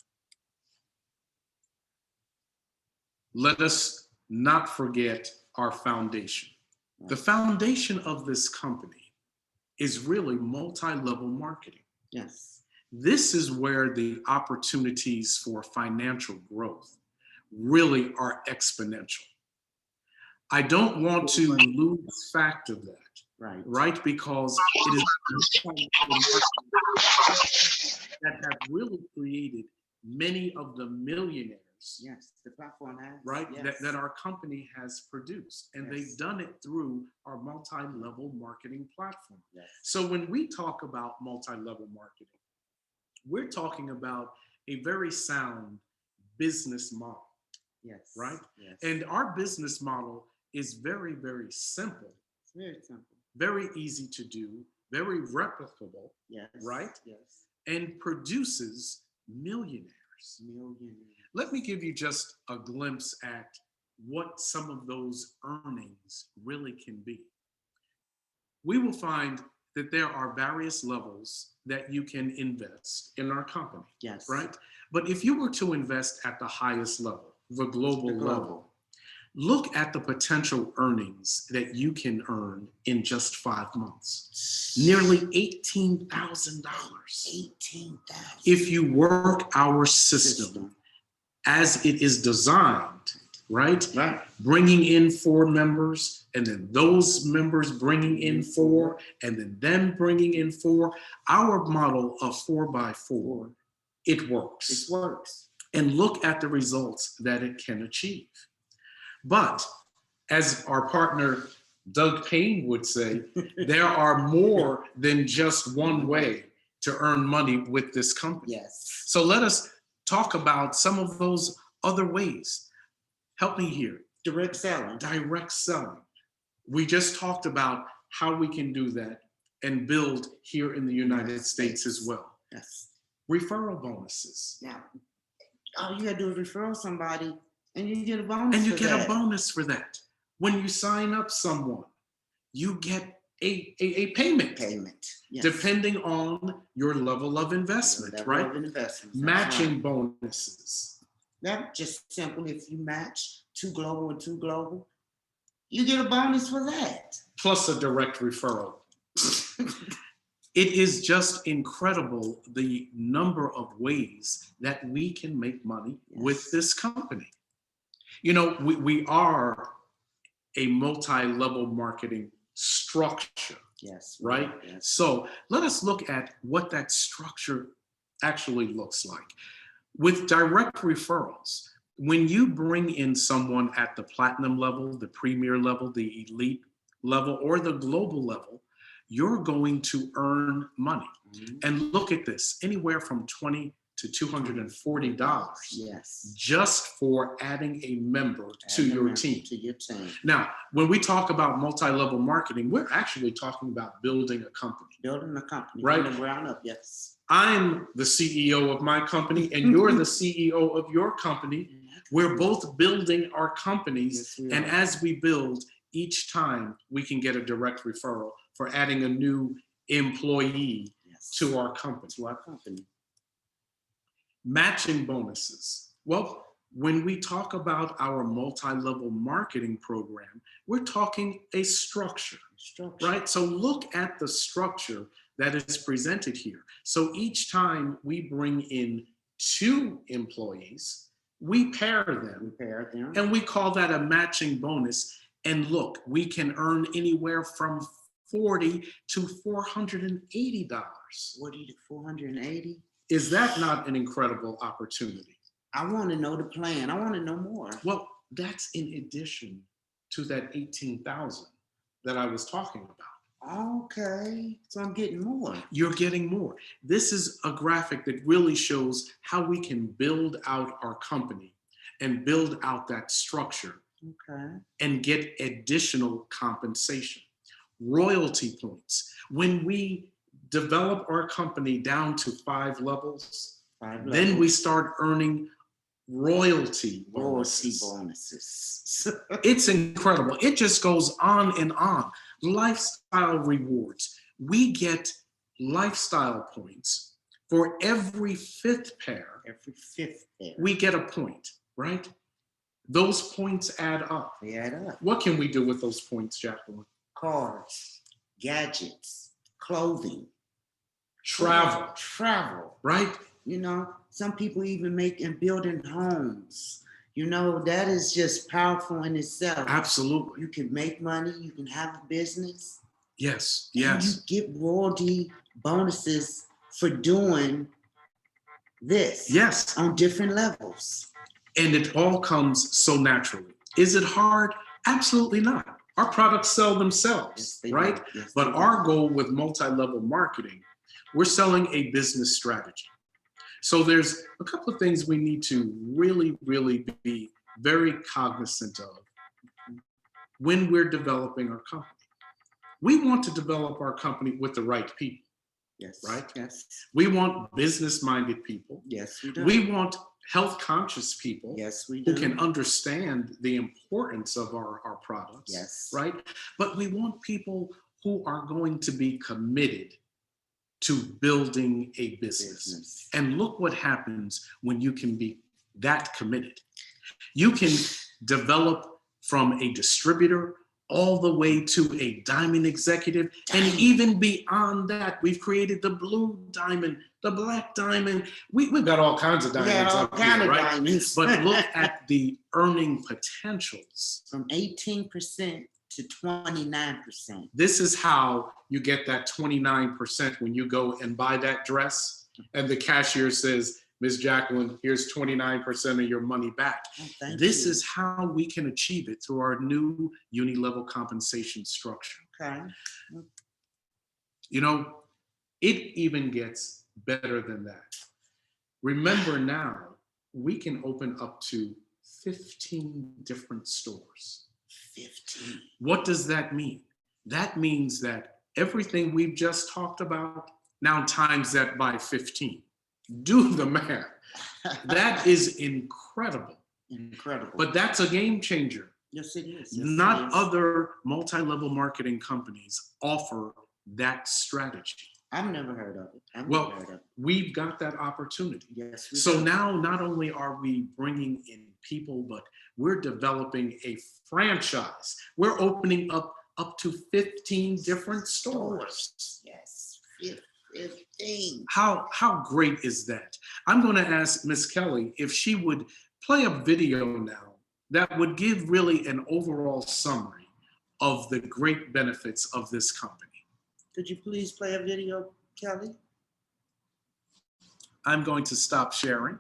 A: Let us not forget our foundation. The foundation of this company is really multi-level marketing.
B: Yes.
A: This is where the opportunities for financial growth really are exponential. I don't want to lose fact of that, right? Because it is that have really created many of the millionaires.
B: Yes, the platform has.
A: Right,
B: Yes.
A: that our company has produced. And they've done it through our multi-level marketing platform.
B: Yes.
A: So when we talk about multi-level marketing, we're talking about a very sound business model.
B: Yes.
A: Right?
B: Yes.
A: And our business model is very, very simple.
B: It's very simple.
A: Very easy to do, very replicable.
B: Yes.
A: Right?
B: Yes.
A: And produces millionaires. Let me give you just a glimpse at what some of those earnings really can be. We will find that there are various levels that you can invest in our company.
B: Yes.
A: Right? But if you were to invest at the highest level, the global level, look at the potential earnings that you can earn in just 5 months. Nearly $18,000.
B: $18,000.
A: If you work our system as it is designed, right?
B: Right.
A: Bringing in 4 members, and then those members bringing in 4, and then them bringing in 4. Our model of 4x4, it works.
B: It works.
A: And look at the results that it can achieve. But as our partner Doug Payne would say, there are more than just one way to earn money with this company.
B: Yes.
A: So let us talk about some of those other ways. Help me here.
B: Direct selling.
A: Direct selling. We just talked about how we can do that and build here in the United States as well.
B: Yes.
A: Referral bonuses.
B: Now, all you gotta do is refer somebody and you get a bonus.
A: And you
B: for
A: get
B: that.
A: a bonus for that. When you sign up someone, you get a payment.
B: Yes.
A: Depending on your level of investment, right? Matching bonuses.
B: That's just simple. If you match 2 global and 2 global, you get a bonus for that.
A: Plus a direct referral. It is just incredible the number of ways that we can make money with this company. You know, we are a multi-level marketing structure.
B: Yes.
A: Right?
B: Yes.
A: So let us look at what that structure actually looks like. With direct referrals, when you bring in someone at the platinum level, the premier level, the elite level, or the global level, you're going to earn money. And look at this, anywhere from $20 to $240 just for adding a member to your team. Now, when we talk about multi-level marketing, we're actually talking about building a company.
B: Right?
A: From
B: the ground up, yes.
A: I'm the CEO of my company and you're the CEO of your company. We're both building our companies, and as we build, each time we can get a direct referral for adding a new employee to our company. Matching bonuses. Well, when we talk about our multi-level marketing program, we're talking a structure, right? So look at the structure that is presented here. So each time we bring in 2 employees, we pair them, and we call that a matching bonus. And look, we can earn anywhere from $440 to $480.
B: $40 to $480.
A: Is that not an incredible opportunity?
B: I want to know the plan. I want to know more.
A: Well, that's in addition to that 18,000 that I was talking about.
B: Okay, so I'm getting more.
A: You're getting more. This is a graphic that really shows how we can build out our company and build out that structure and get additional compensation. Royalty points. When we develop our company down to 5 levels, then we start earning royalty bonuses. It's incredible. It just goes on and on. Lifestyle rewards. We get lifestyle points for every 5th pair.
B: Every 5th pair.
A: We get a point, right? Those points add up.
B: They add up.
A: What can we do with those points, Jacqueline?
B: Cars, gadgets, clothing,
A: travel, right?
B: You know, some people even make and building homes. You know, that is just powerful in itself.
A: Absolutely.
B: You can make money, you can have a business.
A: Yes,
B: and
A: yes.
B: you get royalty bonuses for doing this.
A: Yes.
B: On different levels.
A: And it all comes so naturally. Is it hard? Absolutely not. Our products sell themselves,
B: Yes,
A: right?
B: Yes,
A: but our goal with multi-level marketing, we're selling a business strategy. So there's a couple of things we need to really, really be very cognizant of when we're developing our company. We want to develop our company with the right people.
B: Yes.
A: Right?
B: Yes.
A: We want business-minded people.
B: Yes, we do.
A: We want health-conscious people.
B: Yes, we do.
A: Who can understand the importance of our products.
B: Yes.
A: Right? But we want people who are going to be committed to building a business. And look what happens when you can be that committed. You can develop from a distributor all the way to a diamond executive, and even beyond that, we've created the blue diamond, the black diamond. We've got all kinds of diamonds up here, right?
B: Diamonds.
A: But look at the earning potentials.
B: From 18% to 29%.
A: This is how you get that 29% when you go and buy that dress, and the cashier says, Ms. Jacqueline, here's 29% of your money back.
B: Oh,
A: this is how we can achieve it through our new uni-level compensation structure.
B: Okay.
A: You know, it even gets better than that. Remember now, we can open up to 15 different stores.
B: 15.
A: What does that mean? That means that everything we've just talked about, now times that by 15. Do the math. That is incredible.
B: Incredible.
A: But that's a game changer.
B: Yes, it is. Yes,
A: Not
B: it is.
A: other multi-level marketing companies offer that strategy.
B: I've never heard of it.
A: Well, we've got that opportunity.
B: Yes.
A: So now not only are we bringing in people, but we're developing a franchise. We're opening up to 15 different stores.
B: Yes. 15.
A: How great is that? I'm going to ask Miss Kelly if she would play a video now that would give really an overall summary of the great benefits of this company.
B: Could you please play a video, Kelly?
A: I'm going to stop sharing.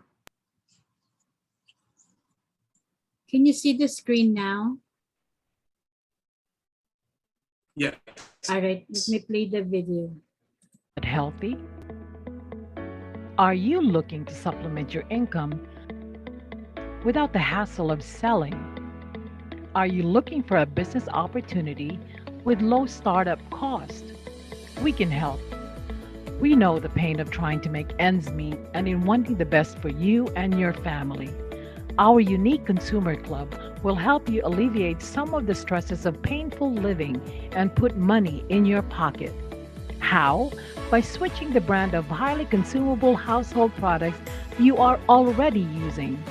C: Can you see the screen now?
A: Yeah.
C: All right, let me play the video.
E: Healthy? Are you looking to supplement your income without the hassle of selling? Are you looking for a business opportunity with low startup cost? We can help. We know the pain of trying to make ends meet and in wanting the best for you and your family. Our unique consumer club will help you alleviate some of the stresses of painful living and put money in your pocket. How? By switching the brand of highly consumable household products you are already using,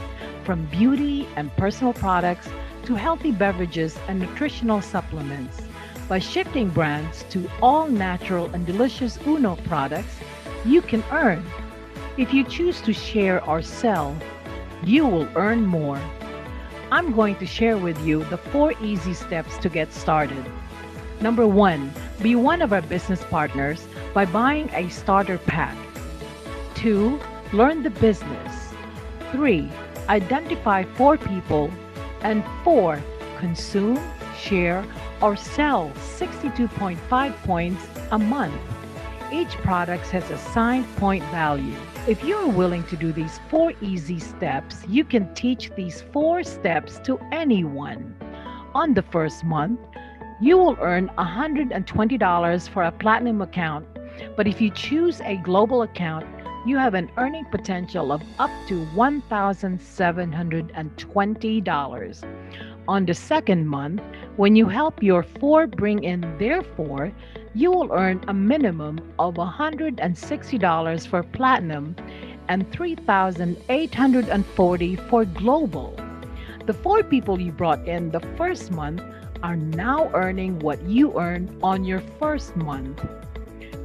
E: from beauty and personal products to healthy beverages and nutritional supplements. By shifting brands to all natural and delicious Uno products, you can earn. If you choose to share or sell, you will earn more. I'm going to share with you the 4 easy steps to get started. Number 1, Be one of our business partners by buying a starter pack. 2. Learn the business. 3. Identify 4 people. And 4. Consume, share, or sell 62.5 points a month. Each product has assigned point value. If you are willing to do these 4 easy steps, you can teach these 4 steps to anyone. On the first month, you will earn $120 for a platinum account, but if you choose a global account, you have an earning potential of up to $1,720. On the second month, when you help your 4 bring in their 4, you will earn a minimum of $160 for platinum and $3,840 for global. The 4 people you brought in the first month are now earning what you earned on your first month.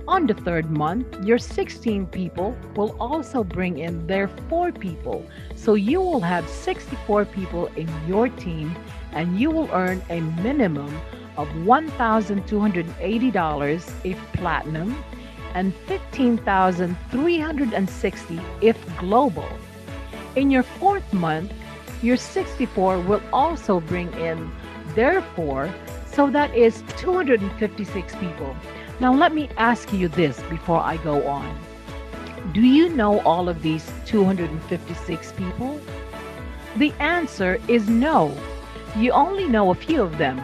E: On the third month, your 16 people will also bring in their 4 people, so you will have 64 people in your team and you will earn a minimum of $1,280 if platinum and $15,360 if global. In your fourth month, your 64 will also bring in their 4, so that is 256 people. Now let me ask you this before I go on. Do you know all of these 256 people? The answer is no. You only know a few of them,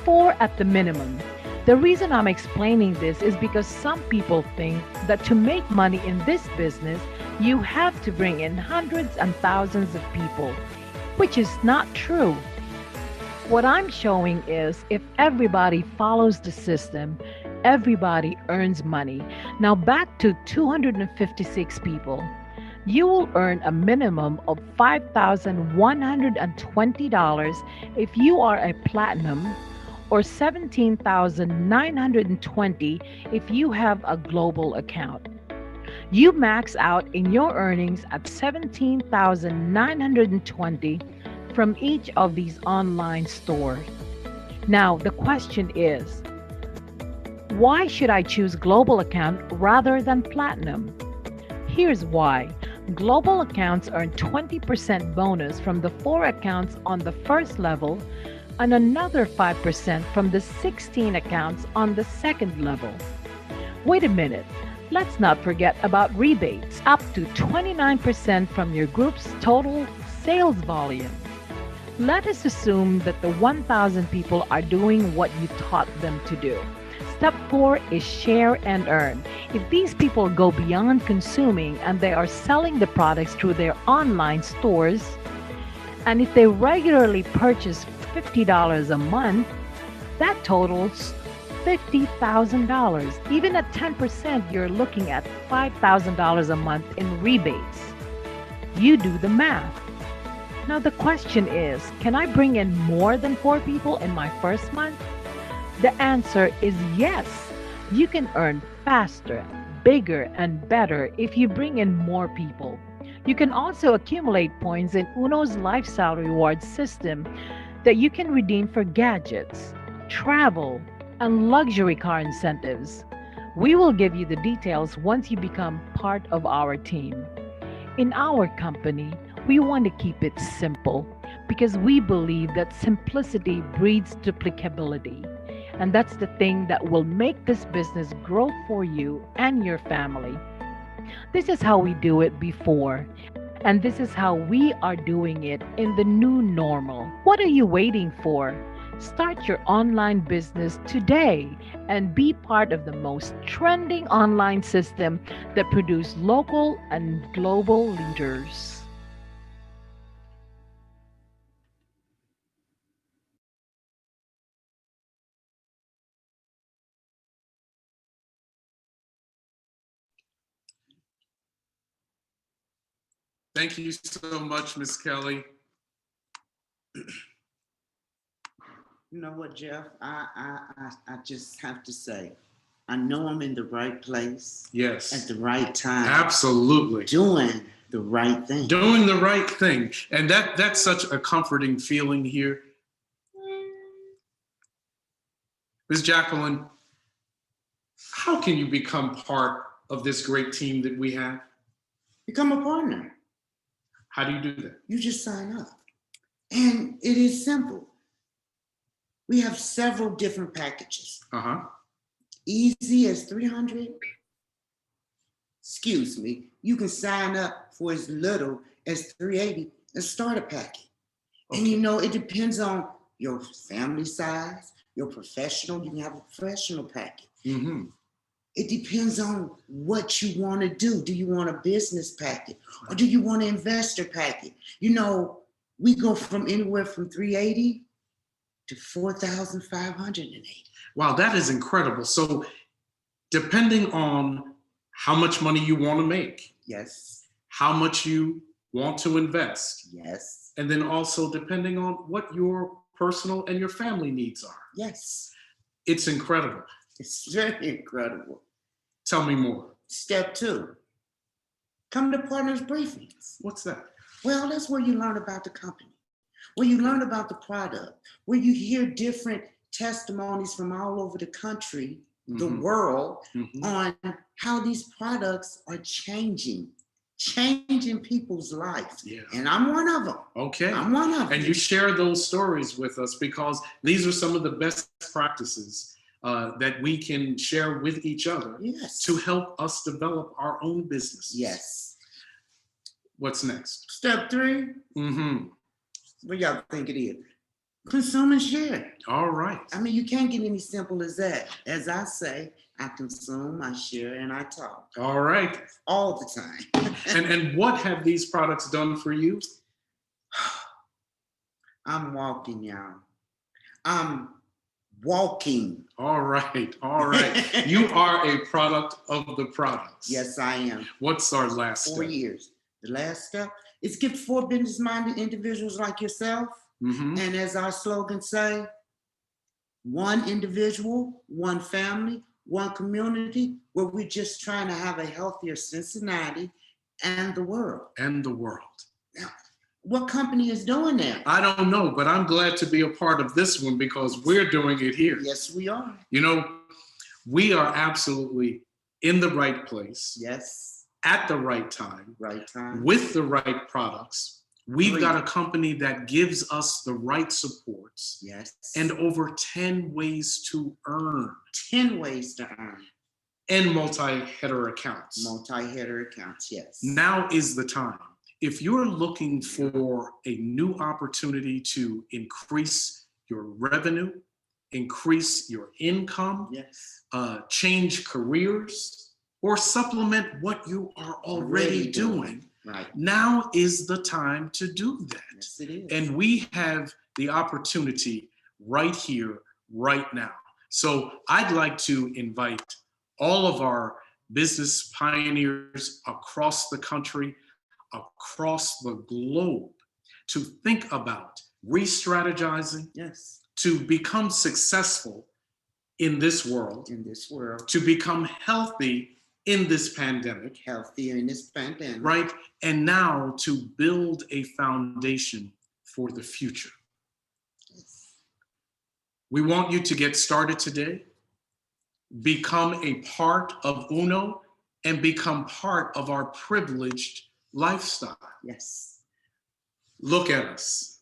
E: 4 at the minimum. The reason I'm explaining this is because some people think that to make money in this business, you have to bring in hundreds and thousands of people, which is not true. What I'm showing is if everybody follows the system, everybody earns money. Now back to 256 people. You will earn a minimum of $5,120 if you are a platinum, or $17,920 if you have a global account. You max out in your earnings at $17,920 from each of these online stores. Now, the question is, why should I choose global account rather than platinum? Here's why. Global accounts earn 20% bonus from the 4 accounts on the first level and another 5% from the 16 accounts on the second level. Wait a minute. Let's not forget about rebates, up to 29% from your group's total sales volume. Let us assume that the 1,000 people are doing what you taught them to do. Step 4 is share and earn. If these people go beyond consuming and they are selling the products through their online stores, and if they regularly purchase $50 a month, that totals $50,000. Even at 10%, you're looking at $5,000 a month in rebates. You do the math. Now the question is, can I bring in more than 4 people in my first month? The answer is yes. You can earn faster, bigger, and better if you bring in more people. You can also accumulate points in Uno's lifestyle rewards system that you can redeem for gadgets, travel, and luxury car incentives. We will give you the details once you become part of our team. In our company, we want to keep it simple because we believe that simplicity breeds duplicability. And that's the thing that will make this business grow for you and your family. This is how we do it before, and this is how we are doing it in the new normal. What are you waiting for? Start your online business today and be part of the most trending online system that produces local and global leaders.
A: Thank you so much, Ms. Kelly.
B: You know what, Jeff? I just have to say, I know I'm in the right place.
A: Yes.
B: At the right time.
A: Absolutely.
B: Doing the right thing.
A: Doing the right thing. And that's such a comforting feeling here. Ms. Jacqueline, How can you become part of this great team that we have?
B: Become a partner.
A: How do you do that?
B: You just sign up. And it is simple. We have several different packages. Easy as 300. Excuse me. You can sign up for as little as 380 and start a packet.
A: Okay.
B: And you know, it depends on your family size, your professional. You can have a professional packet. It depends on what you want to do. Do you want a business packet or do you want an investor packet? You know, we go from anywhere from 380 to 4,580.
A: Wow, that is incredible. So depending on how much money you want to make,
B: Yes.
A: how much you want to invest,
B: Yes.
A: and then also depending on what your personal and your family needs are.
B: Yes.
A: It's incredible.
B: It's very incredible.
A: Tell me more.
B: Step 2, come to partners briefings.
A: What's that?
B: Well, that's where you learn about the company, where you learn about the product, where you hear different testimonies from all over the country, the world, on how these products are changing people's lives.
A: Yeah.
B: And I'm one of them.
A: Okay.
B: I'm one of them.
A: And you share those stories with us because these are some of the best practices that we can share with each other
B: Yes.
A: to help us develop our own businesses.
B: Yes.
A: What's next?
B: Step 3, what y'all think it is? Consume and share.
A: All right.
B: I mean, you can't get any simple as that. As I say, I consume, I share, and I talk.
A: All right.
B: All the time.
A: And what have these products done for you?
B: I'm walking, y'all. I'm walking.
A: All right. All right. You are a product of the products.
B: Yes, I am.
A: What's our last
B: 4
A: step?
B: years. The last step is give 4 business-minded individuals like yourself. And as our slogan say, 1 individual, 1 family, 1 community, where we're just trying to have a healthier Cincinnati and the world.
A: And the world.
B: Now, what company is doing that?
A: I don't know, but I'm glad to be a part of this one because we're doing it here.
B: Yes, we are.
A: You know, we are absolutely in the right place.
B: Yes.
A: At the right time.
B: Right time.
A: With the right products. We've got a company that gives us the right supports.
B: Yes.
A: And over 10 ways to earn.
B: 10 ways to earn.
A: And multi-header accounts.
B: Multi-header accounts, yes.
A: Now is the time. If you're looking for a new opportunity to increase your revenue, increase your income,
B: yes.
A: Change careers, or supplement what you are already doing.
B: Right.
A: Now is the time to do that.
B: Yes, it is.
A: And we have the opportunity right here, right now. So I'd like to invite all of our business pioneers across the country, across the globe, to think about re-strategizing,
B: yes,
A: to become successful in this world, to become healthy in this pandemic, right? And now to build a foundation for the future.
B: Yes.
A: We want you to get started today, become a part of UNO, and become part of our privileged lifestyle.
B: Yes.
A: Look at us.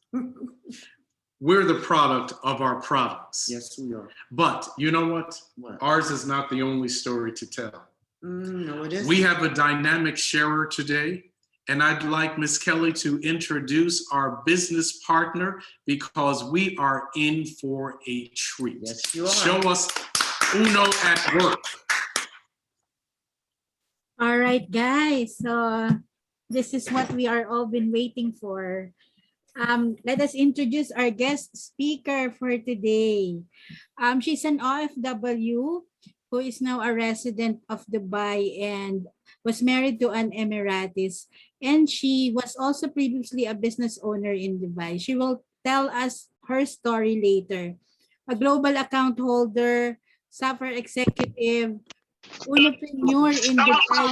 A: We're the product of our products.
B: Yes, we are.
A: But you know what?
B: What?
A: Ours is not the only story to tell.
B: No, it isn't.
A: We have a dynamic sharer today, and I'd like Ms. Kelly to introduce our business partner because we are in for a treat.
B: Yes, you are.
A: Show us UNO at work.
C: All right, guys. So this is what we are all been waiting for. Let us introduce our guest speaker for today. She's an OFW who is now a resident of Dubai and was married to an Emiratis. And she was also previously a business owner in Dubai. She will tell us her story later. A global account holder, software executive, entrepreneur in Dubai,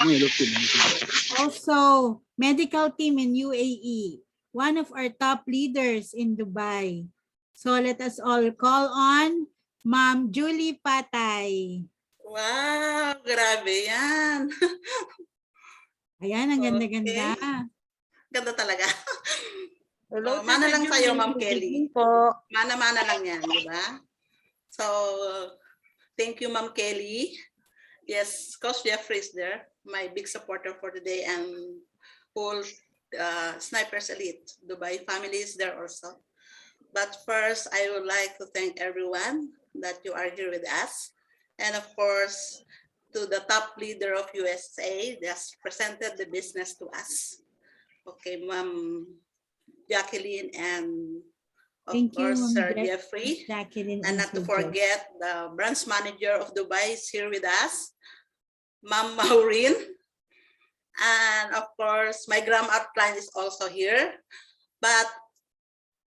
C: UAE. Also, medical team in UAE. One of our top leaders in Dubai. So let us all call on Ma'am Julie Patay.
F: Wow, grabe yan.
C: Ayan, ang ganda-ganda.
F: Okay. Ganda talaga.
G: Hello,
F: Mana lang
G: Tita
F: sa'yo,
G: Julie.
F: Ma'am
G: Good
F: Kelly.
G: evening po.
F: Mana-mana lang yan, di ba? So, thank you, Ma'am Kelly. Yes, Coach Jeffrey is there, my big supporter for today, and whole Snipers Elite, Dubai family is there also. But first, I would like to thank everyone that you are here with us. And of course, to the top leader of USA that's presented the business to us. Okay, Ma'am Jacqueline and of
C: Thank you,
F: course,
C: Ma'am
F: Sir Jeffrey.
C: Jacqueline
F: And not to
C: Sir Jeff.
F: forget the branch manager of Dubai is here with us, Ma'am Maureen. And of course, my gram outline is also here. But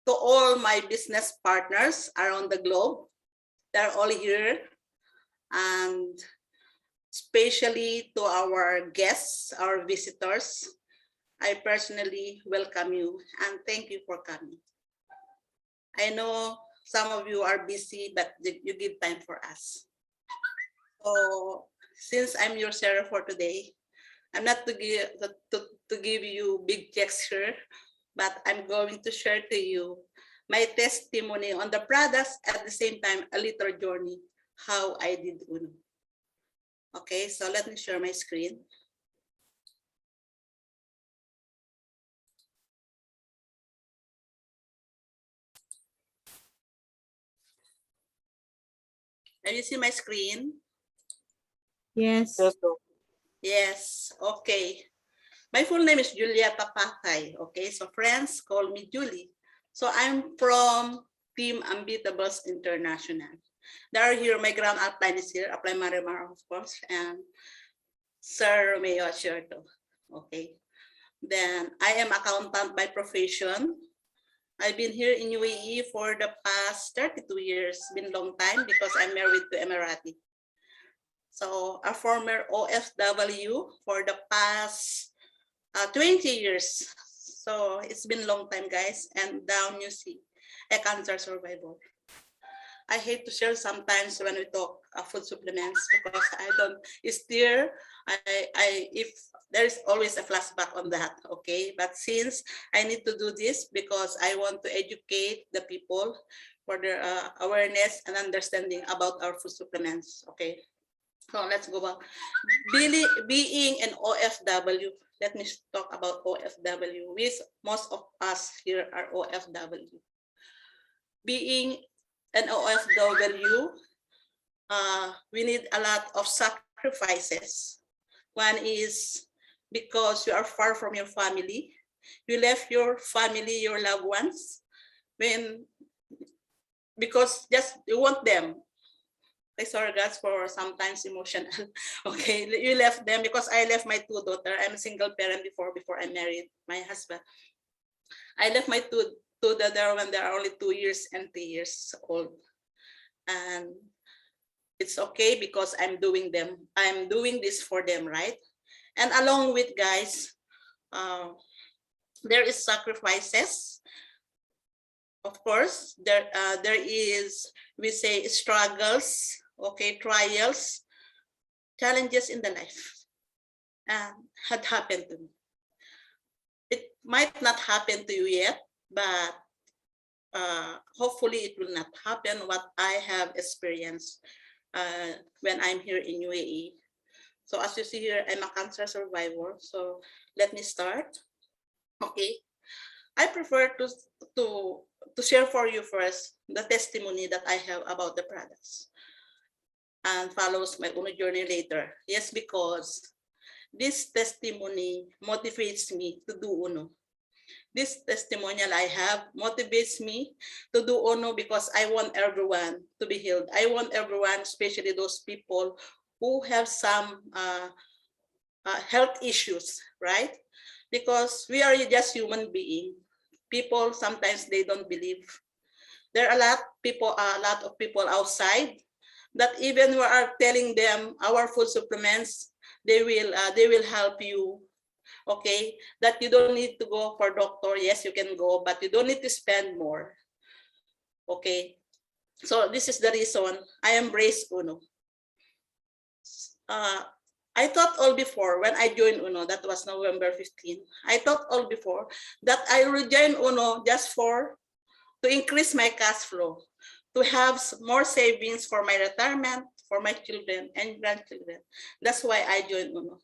F: to all my business partners around the globe, they're all here. And especially to our guests, our visitors, I personally welcome you and thank you for coming. I know some of you are busy, but you give time for us. So since I'm your server for today, I'm not to give you big checks here, but I'm going to share to you my testimony on the products, at the same time a little journey how I did Uno. Okay, so let me share my screen. Can you see my screen?
C: Yes.
F: Yes, okay. My full name is Julieta Patay. Okay, so friends call me Julie. So I'm from Team Unbeatables International. There are here, my grand outline is here, Apply Marimar, of course, and Sir Romeo Asherto. Okay. Then I am accountant by profession. I've been here in UAE for the past 32 years. Been a long time because I'm married to Emirati. So a former OFW for the past 20 years. So it's been a long time, guys. And down you see a cancer survivor. I hate to share sometimes when we talk food supplements because I don't steer. If there's always a flashback on that, okay? But since I need to do this because I want to educate the people for their awareness and understanding about our food supplements, okay? So let's go back. Being an OFW, let me talk about OFW. Most of us here are OFW. Being an OFW, we need a lot of sacrifices. One is because you are far from your family. You left your family, your loved ones, because just you want them. I sorry guys for sometimes emotional. Okay, you left them because I left my two daughters. I'm a single parent before I married my husband. I left my two daughters when they are only 2 years and 3 years old. And it's okay because I'm doing this for them, right? And along with guys, there is sacrifices. Of course, there is, we say, struggles, okay, trials, challenges in the life had happened to me. It might not happen to you yet, but hopefully it will not happen what I have experienced when I'm here in UAE. So as you see here, I'm a cancer survivor. So let me start. Okay, I prefer to share for you first the testimony that I have about the products and follows my own journey later. Yes, because this testimony motivates me to do Uno. This testimonial I have motivates me to do Uno because I want everyone to be healed. I want everyone, especially those people who have some health issues, right? Because we are just human beings. People sometimes they don't believe. There are a lot of people outside that even we are telling them our food supplements, they will help you. Okay, that you don't need to go for doctor. Yes, you can go, but you don't need to spend more. Okay, So this is the reason I embrace UNO. I thought all before when I joined UNO, that was November 15. I thought all before that I will join UNO just to increase my cash flow, to have more savings for my retirement, for my children and grandchildren. That's why I joined UNO.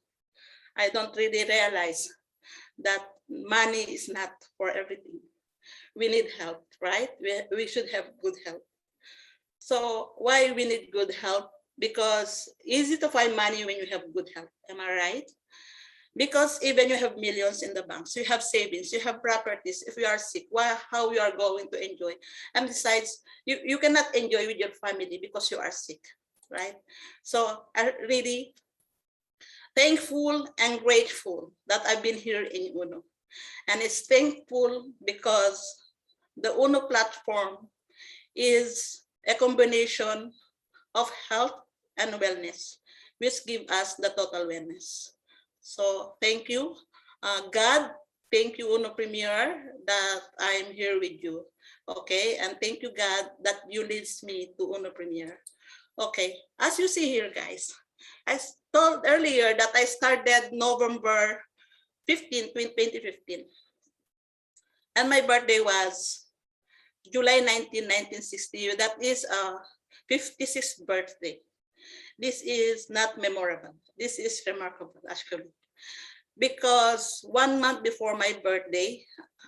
F: I don't really realize that money is not for everything. We need health, right? We should have good health. So why we need good health? Because easy to find money when you have good health. Am I right? Because even you have millions in the banks, you have savings, you have properties. If you are sick, how you are going to enjoy? And besides, you cannot enjoy with your family because you are sick, right? So I really thankful and grateful that I've been here in UNO. And it's thankful because the UNO platform is a combination of health and wellness, which give us the total wellness. So thank you, God. Thank you, UNO Premier, that I'm here with you. Okay, and thank you, God, that you leads me to UNO Premier. Okay, as you see here, guys, I told earlier that I started November 15, 2015. And my birthday was July 19, 1960. That is a 56th birthday. This is not memorable. This is remarkable, actually. Because 1 month before my birthday,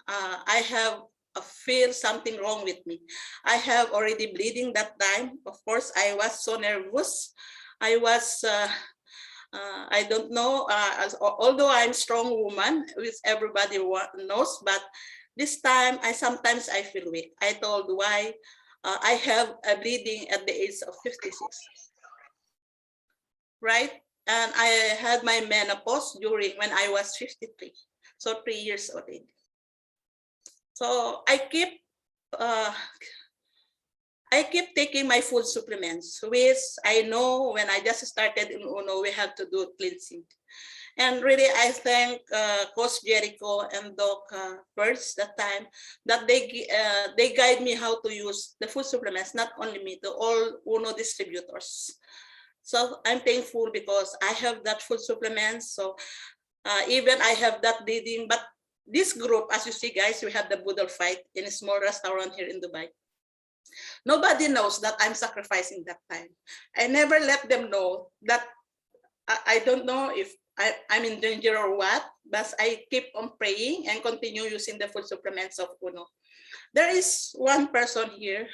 F: I have feel something wrong with me. I have already bleeding that time. Of course, I was so nervous. I was, I don't know, although I'm a strong woman, which everybody knows, but this time, sometimes I feel weak. I told why I have a bleeding at the age of 56, right? And I had my menopause when I was 53, so 3 years already. So I keep taking my food supplements, which I know when I just started in UNO, we have to do cleansing. And really, I thank Coach Jericho and Doc Birds that time that they guide me how to use the food supplements, not only me, to all UNO distributors. So I'm thankful because I have that food supplements. So even I have that bleeding, but this group, as you see, guys, we had the Boodle fight in a small restaurant here in Dubai. Nobody knows that I'm sacrificing that time. I never let them know that I don't know if I'm in danger or what, but I keep on praying and continue using the food supplements of UNO. There is one person here.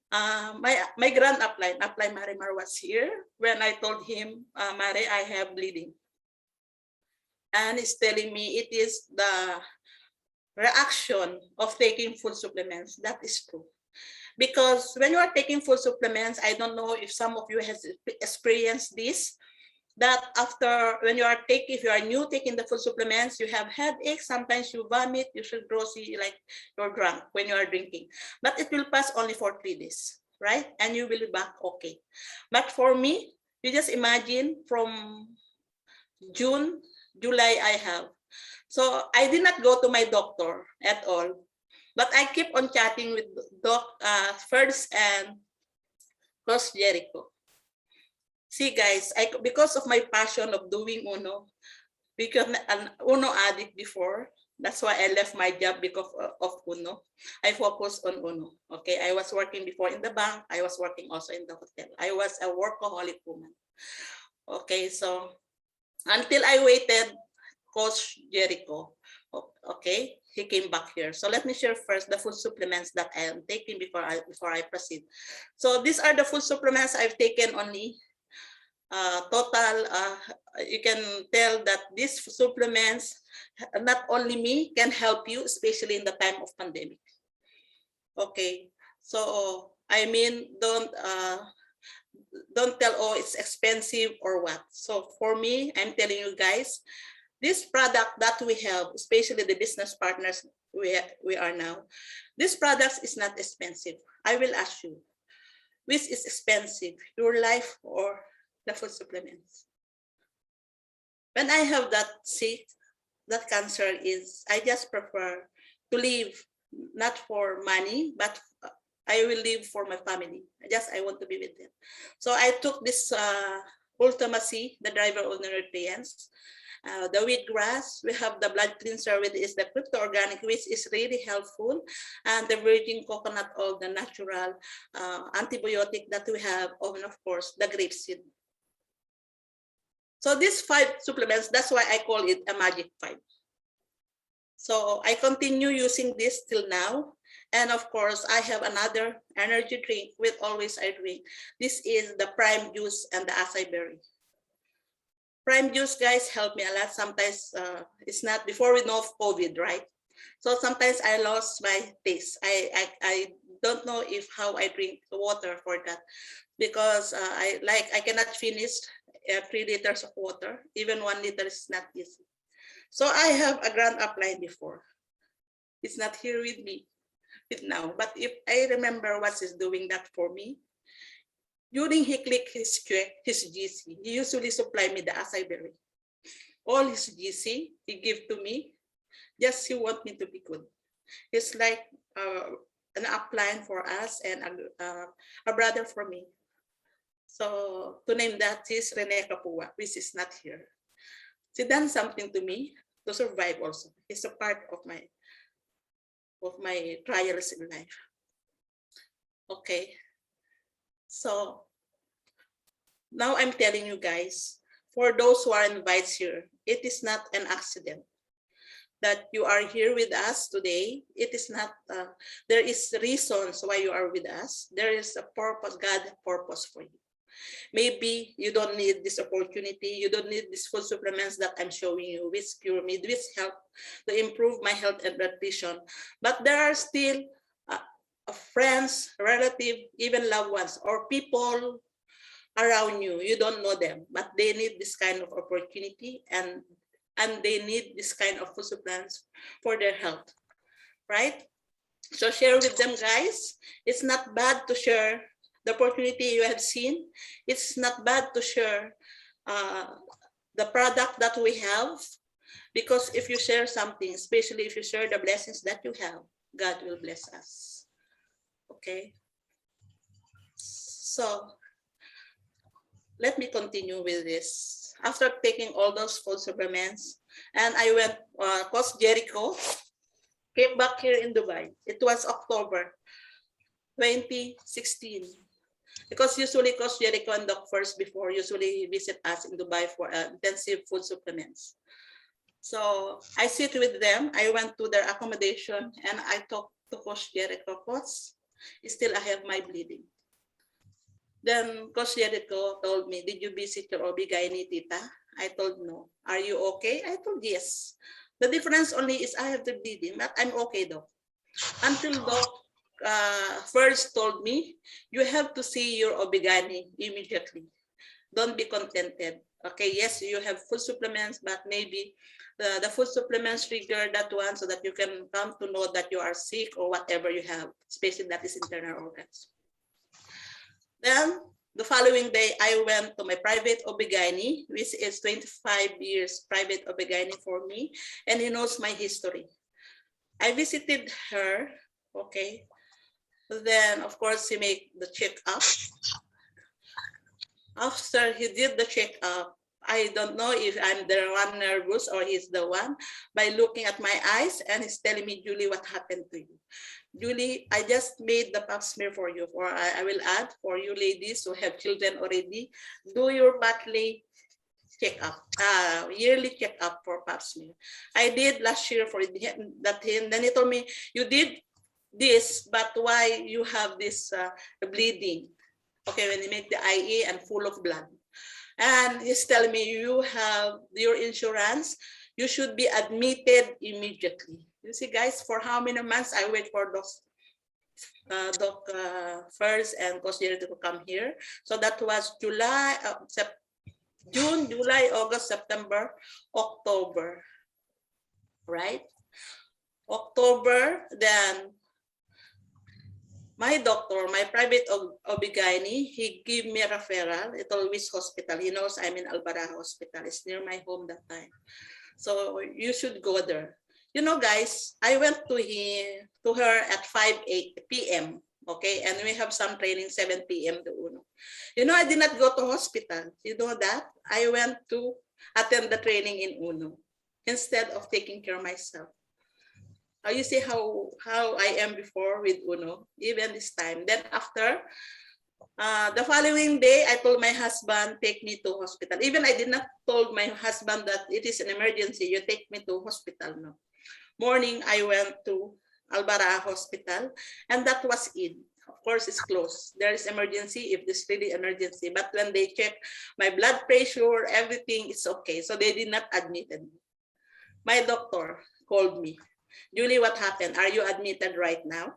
F: My grand upline Marimar was here when I told him, Mare, I have bleeding. And he's telling me it is the reaction of taking food supplements. That is true. Because when you are taking food supplements, I don't know if some of you has experienced this, that after when you are if you are new taking the food supplements, you have headache, sometimes you vomit, you feel grossy, like you're drunk when you are drinking. But it will pass only for 3 days, right? And you will be back okay. But for me, you just imagine from June, July I have. So I did not go to my doctor at all. But I keep on chatting with Doc First and Coach Jericho. See, guys, because of my passion of doing UNO, because an UNO addict before, that's why I left my job because of UNO. I focused on UNO. Okay, I was working before in the bank. I was working also in the hotel. I was a workaholic woman. Okay, so until I waited, Coach Jericho. Okay, he came back here. So let me share first the food supplements that I am taking before I proceed. So these are the food supplements I've taken only. Total, you can tell that these supplements, not only me, can help you, especially in the time of pandemic. Okay, so I mean, don't tell, oh, it's expensive or what. So for me, I'm telling you guys, this product that we have, especially the business partners we are now, this product is not expensive. I will ask you, which is expensive, your life or the food supplements? When I have that that cancer I just prefer to live not for money, but I will live for my family. I want to be with them. So I took this Ultimacy, the driver of nutrients, the wheatgrass. We have the blood cleanser, which is the crypto organic, which is really helpful, and the virgin coconut oil, the natural antibiotic that we have, and of course the grapeseed. So these 5 supplements, that's why I call it a magic 5. So I continue using this till now. And of course, I have another energy drink with always I drink. This is the Prime Juice and the acai berry. Prime Juice, guys, help me a lot. Sometimes it's not before we know of COVID, right? So sometimes I lost my taste. I don't know if how I drink water for that, because I cannot finish 3 liters of water. Even 1 liter is not easy. So I have a grand upline before. It's not here with me now, but if I remember what he's doing that for me, during he click his GC, he usually supply me the acai berry. All his GC he give to me, just he want me to be good. It's like an upline for us and a brother for me. So to name that is Rene Kapua, which is not here. She done something to me to survive also. It's a part of my trials in life. Okay. So now I'm telling you guys, for those who are invited here, it is not an accident that you are here with us today. It is not, there is reasons why you are with us. There is a purpose, God purpose for you. Maybe you don't need this opportunity. You don't need these food supplements that I'm showing you, which cure me, which help to improve my health and nutrition. But there are still friends, relatives, even loved ones, or people around you. You don't know them, but they need this kind of opportunity, and they need this kind of food supplements for their health, right? So share with them, guys. It's not bad to share the opportunity you have seen. It's not bad to share the product that we have, because if you share something, especially if you share the blessings that you have, God will bless us. Okay. So let me continue with this. After taking all those food supplements, and I went across Jericho, came back here in Dubai. It was October 2016. Because usually Coach Jericho and Doc First before usually visit us in Dubai for intensive food supplements. So I sit with them. I went to their accommodation and I talked to Coach Jericho. Coach, still I have my bleeding. Then Coach Jericho told me, did you visit your OB-GYN, Tita? I told no. Are you okay? I told yes. The difference only is I have the bleeding, but I'm okay though. Until Doc first told me, you have to see your OB-GYN immediately. Don't be contented. Okay, yes, you have food supplements, but maybe the food supplements trigger that one so that you can come to know that you are sick or whatever you have, especially that is internal organs. Then the following day, I went to my private OB-GYN, which is 25 years private OB-GYN for me, and he knows my history. I visited her, okay. Then, of course, he made the checkup. After he did the checkup, I don't know if I'm the one nervous or he's the one, by looking at my eyes, and he's telling me, Julie, what happened to you? Julie, I just made the pap smear for you, or I will add for you ladies who have children already, do your monthly checkup, yearly checkup for pap smear. I did last year for that, then he told me, you did this, but why you have this bleeding? Okay, when you make the IE and full of blood. And he's telling me, you have your insurance, you should be admitted immediately. You see, guys, for how many months I wait for those Doc First and Coach Jerry to come here. So that was July, June, July, August, September, October, right? October, then my doctor, my private OB-GYN, he gave me a referral. It always hospital. He knows I'm in Alvarado Hospital. It's near my home that time. So you should go there. You know, guys, I went to her at 5 p.m. Okay, and we have some training 7 p.m. to Uno. You know, I did not go to hospital. You know that? I went to attend the training in Uno instead of taking care of myself. You see how I am before with Uno, even this time. Then after, the following day, I told my husband, take me to hospital. Even I did not told my husband that it is an emergency, you take me to hospital. No. Morning, I went to Albarra Hospital, and that was it. Of course, it's closed. There is emergency if there's really emergency. But when they check my blood pressure, everything is okay. So they did not admit me. My doctor called me. Julie, what happened? Are you admitted right now?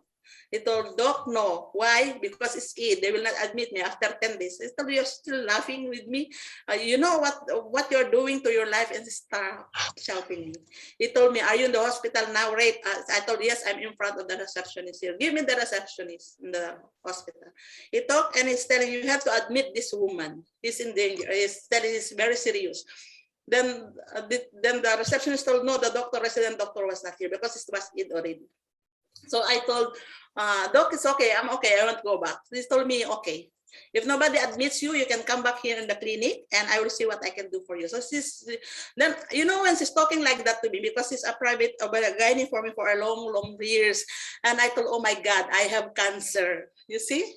F: He told, Doc, no. Why? Because it's it. They will not admit me after 10 days. I told, you're still laughing with me. You know what you're doing to your life, and start shouting me. He told me, are you in the hospital now, right? I told, yes, I'm in front of the receptionist here. Give me the receptionist in the hospital. He talked and he's telling, you have to admit this woman. He's in danger. He's telling, it's very serious. Then the receptionist told, no, the resident doctor was not here because it was it already. So I told, Doc, it's okay. I'm okay. I want to go back. He told me, okay. If nobody admits you, you can come back here in the clinic and I will see what I can do for you. So then, you know, when she's talking like that to me, because she's a private gynae for me for a long years. And I told, oh my God, I have cancer. You see?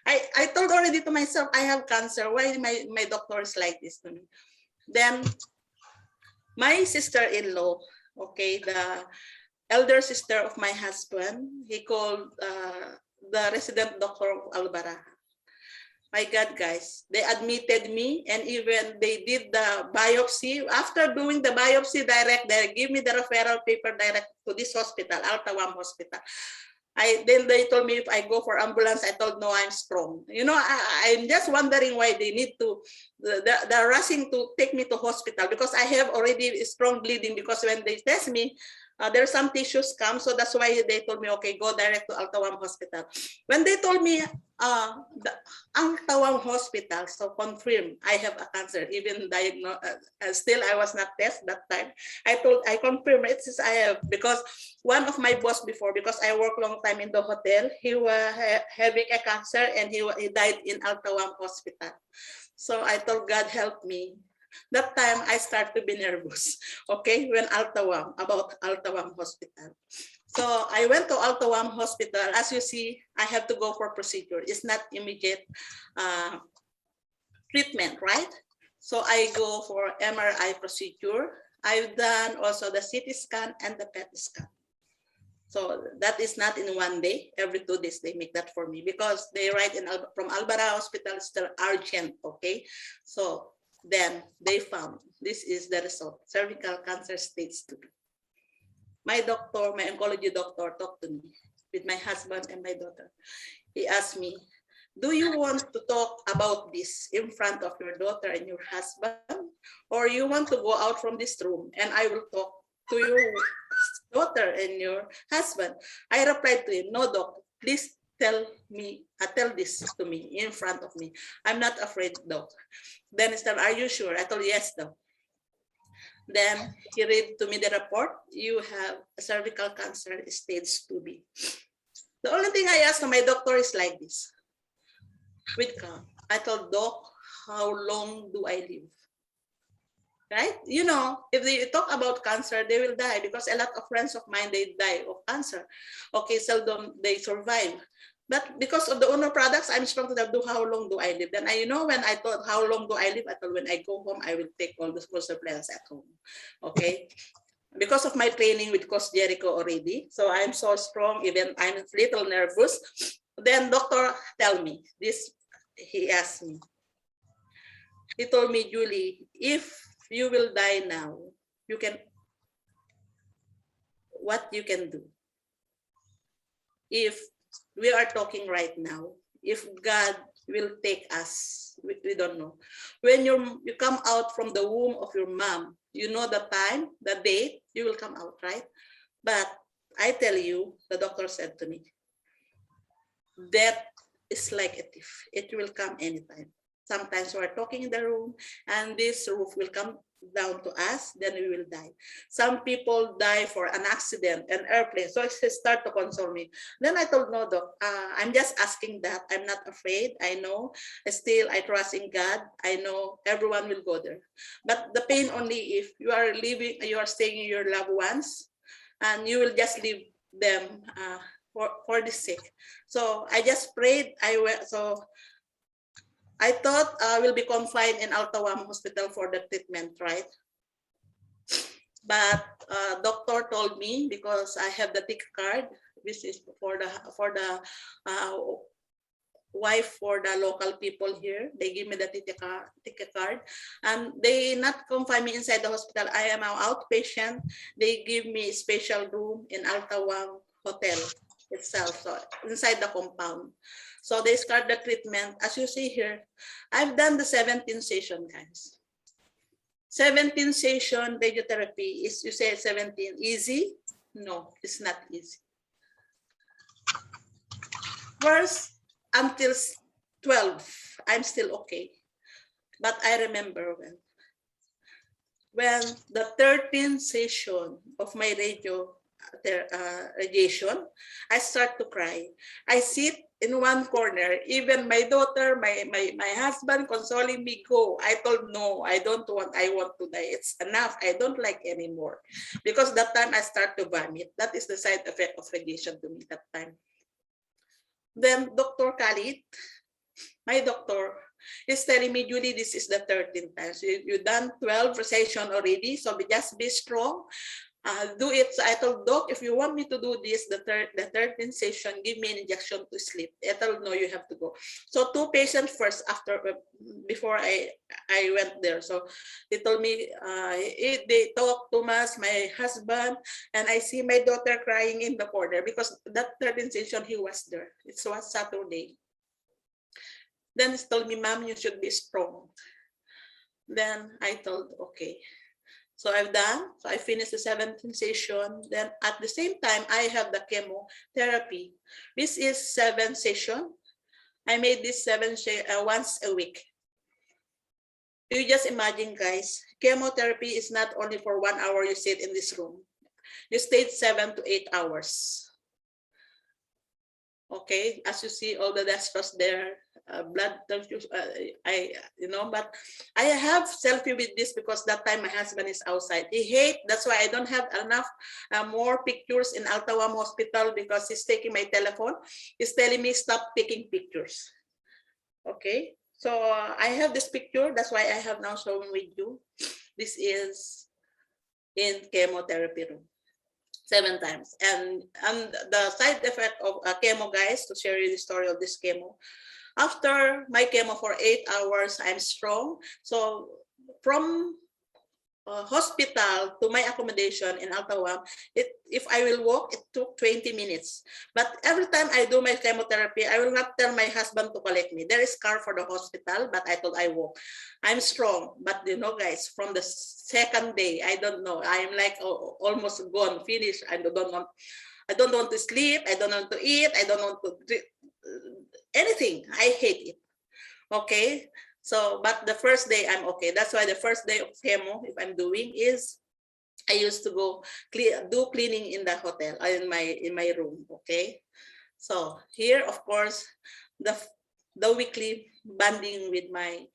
F: I told already to myself, I have cancer. Why my doctor is like this to me? Then my sister-in-law, okay, the elder sister of my husband, he called the resident doctor of Albarra. My God, guys, they admitted me and even they did the biopsy. After doing the biopsy they give me the referral paper direct to this hospital, Altawam Hospital. Then they told me if I go for ambulance, I told no, I'm strong. You know, I'm just wondering why they need to, they're rushing to take me to hospital because I have already strong bleeding because when they test me, there's some tissues come, so that's why they told me, okay, go direct to Altawam Hospital. When they told me the Altawam Hospital, so confirmed I have a cancer, even diagnosed, still I was not tested that time. I confirmed it since I have, because one of my boss before, because I worked long time in the hotel, he was having a cancer and he died in Altawam Hospital. So I told God help me. That time I started to be nervous, okay, when about Altawam Hospital. So I went to Altawam Hospital. As you see, I have to go for procedure. It's not immediate treatment, right? So I go for MRI procedure. I've done also the CT scan and the PET scan. So that is not in one day. Every 2 days they make that for me because they write from Albarra Hospital still urgent, okay? So then they found this is the result, cervical cancer stage 2. My doctor, my oncology doctor talked to me with my husband and my daughter. He asked me, do you want to talk about this in front of your daughter and your husband? Or you want to go out from this room and I will talk to your daughter and your husband? I replied to him, no, doc, please tell this to me in front of me. I'm not afraid, doc. Then he said, are you sure? I told, yes, doc. Then he read to me the report. You have cervical cancer stage 2B. The only thing I asked my doctor is like this. With calm. I told, doc, how long do I live? Right? You know, if they talk about cancer, they will die because a lot of friends of mine, they die of cancer. Okay, seldom they survive. But because of the Uno products, I'm strong to do how long do I live. Then I, you know, when I thought how long do I live, I thought when I go home, I will take all the supplements at home. Okay. Because of my training with Coach Jericho already. So I'm so strong, even I'm a little nervous. Then doctor tell me this, he asked me. He told me, Julie, if you will die now, you can, what you can do? If we are talking right now, if God will take us, we don't know. When you come out from the womb of your mom, you know the time, the date, you will come out, right? But I tell you, the doctor said to me, death is like a thief. It will come anytime. Sometimes we're talking in the room and this roof will come down to us, then we will die. Some people die for an accident, an airplane. So she started to console me. Then I told, no, doc, I'm just asking that. I'm not afraid. I know. Still, I trust in God. I know everyone will go there. But the pain only if you are living, you are staying with your loved ones, and you will just leave them for the sick. So I just prayed. I thought I will be confined in Altawam Hospital for the treatment, right? But doctor told me, because I have the ticket card, which is for the wife for the local people here. They give me the ticket card, and they not confine me inside the hospital. I am an outpatient. They give me a special room in Altawam Hotel itself, so inside the compound. So they start the treatment. As you see here, I've done the 17 session, guys. 17 session radiotherapy. Is you say 17 easy? No, it's not easy. First, until 12, I'm still okay. But I remember when the 13th session of my radiation, I start to cry. I sit in one corner. Even my daughter, my husband consoling me, go. I told, no, I don't want, I want to die. It's enough. I don't like anymore. Because that time I start to vomit. That is the side effect of radiation to me that time. Then Dr. Khalid, my doctor, is telling me, Julie, this is the 13th time. So you done 12 sessions already, so just be strong. Do it. So I told Doc, if you want me to do this, the 13th session, give me an injection to sleep. I told, no, you have to go. So 2 patients first before I went there. So they told me, they talk Thomas, my husband, and I see my daughter crying in the corner because that 13th session, he was there. It was Saturday. Then he told me, Mom, you should be strong. Then I told, okay. So I've done, so I finished the 17th session. Then at the same time, I have the chemotherapy. This is 7 session. I made this 7 once a week. You just imagine, guys, chemotherapy is not only for 1 hour you sit in this room. You stayed 7 to 8 hours. Okay, as you see, all the dextrose there, blood transfusion, but I have selfie with this because that time my husband is outside. He hate, that's why I don't have enough more pictures in Altawam Hospital because he's taking my telephone. He's telling me, stop taking pictures. Okay, so I have this picture. That's why I have now shown with you. This is in chemotherapy room. 7 times. And the side effect of chemo, guys, to share you the story of this chemo. After my chemo for 8 hours, I'm strong. So from hospital to my accommodation in Altawam, if I will walk, it took 20 minutes. But every time I do my chemotherapy, I will not tell my husband to collect me. There is car for the hospital, but I thought I walk. I'm strong, but you know, guys, from the second day, I don't know. I'm like almost gone, finished. I don't want to sleep. I don't want to eat. I don't want to do anything. I hate it. Okay. So, but the first day I'm okay. That's why the first day of chemo, if I'm doing, is I used to go do cleaning in the hotel, in my room. Okay. So here, of course, the weekly bonding with my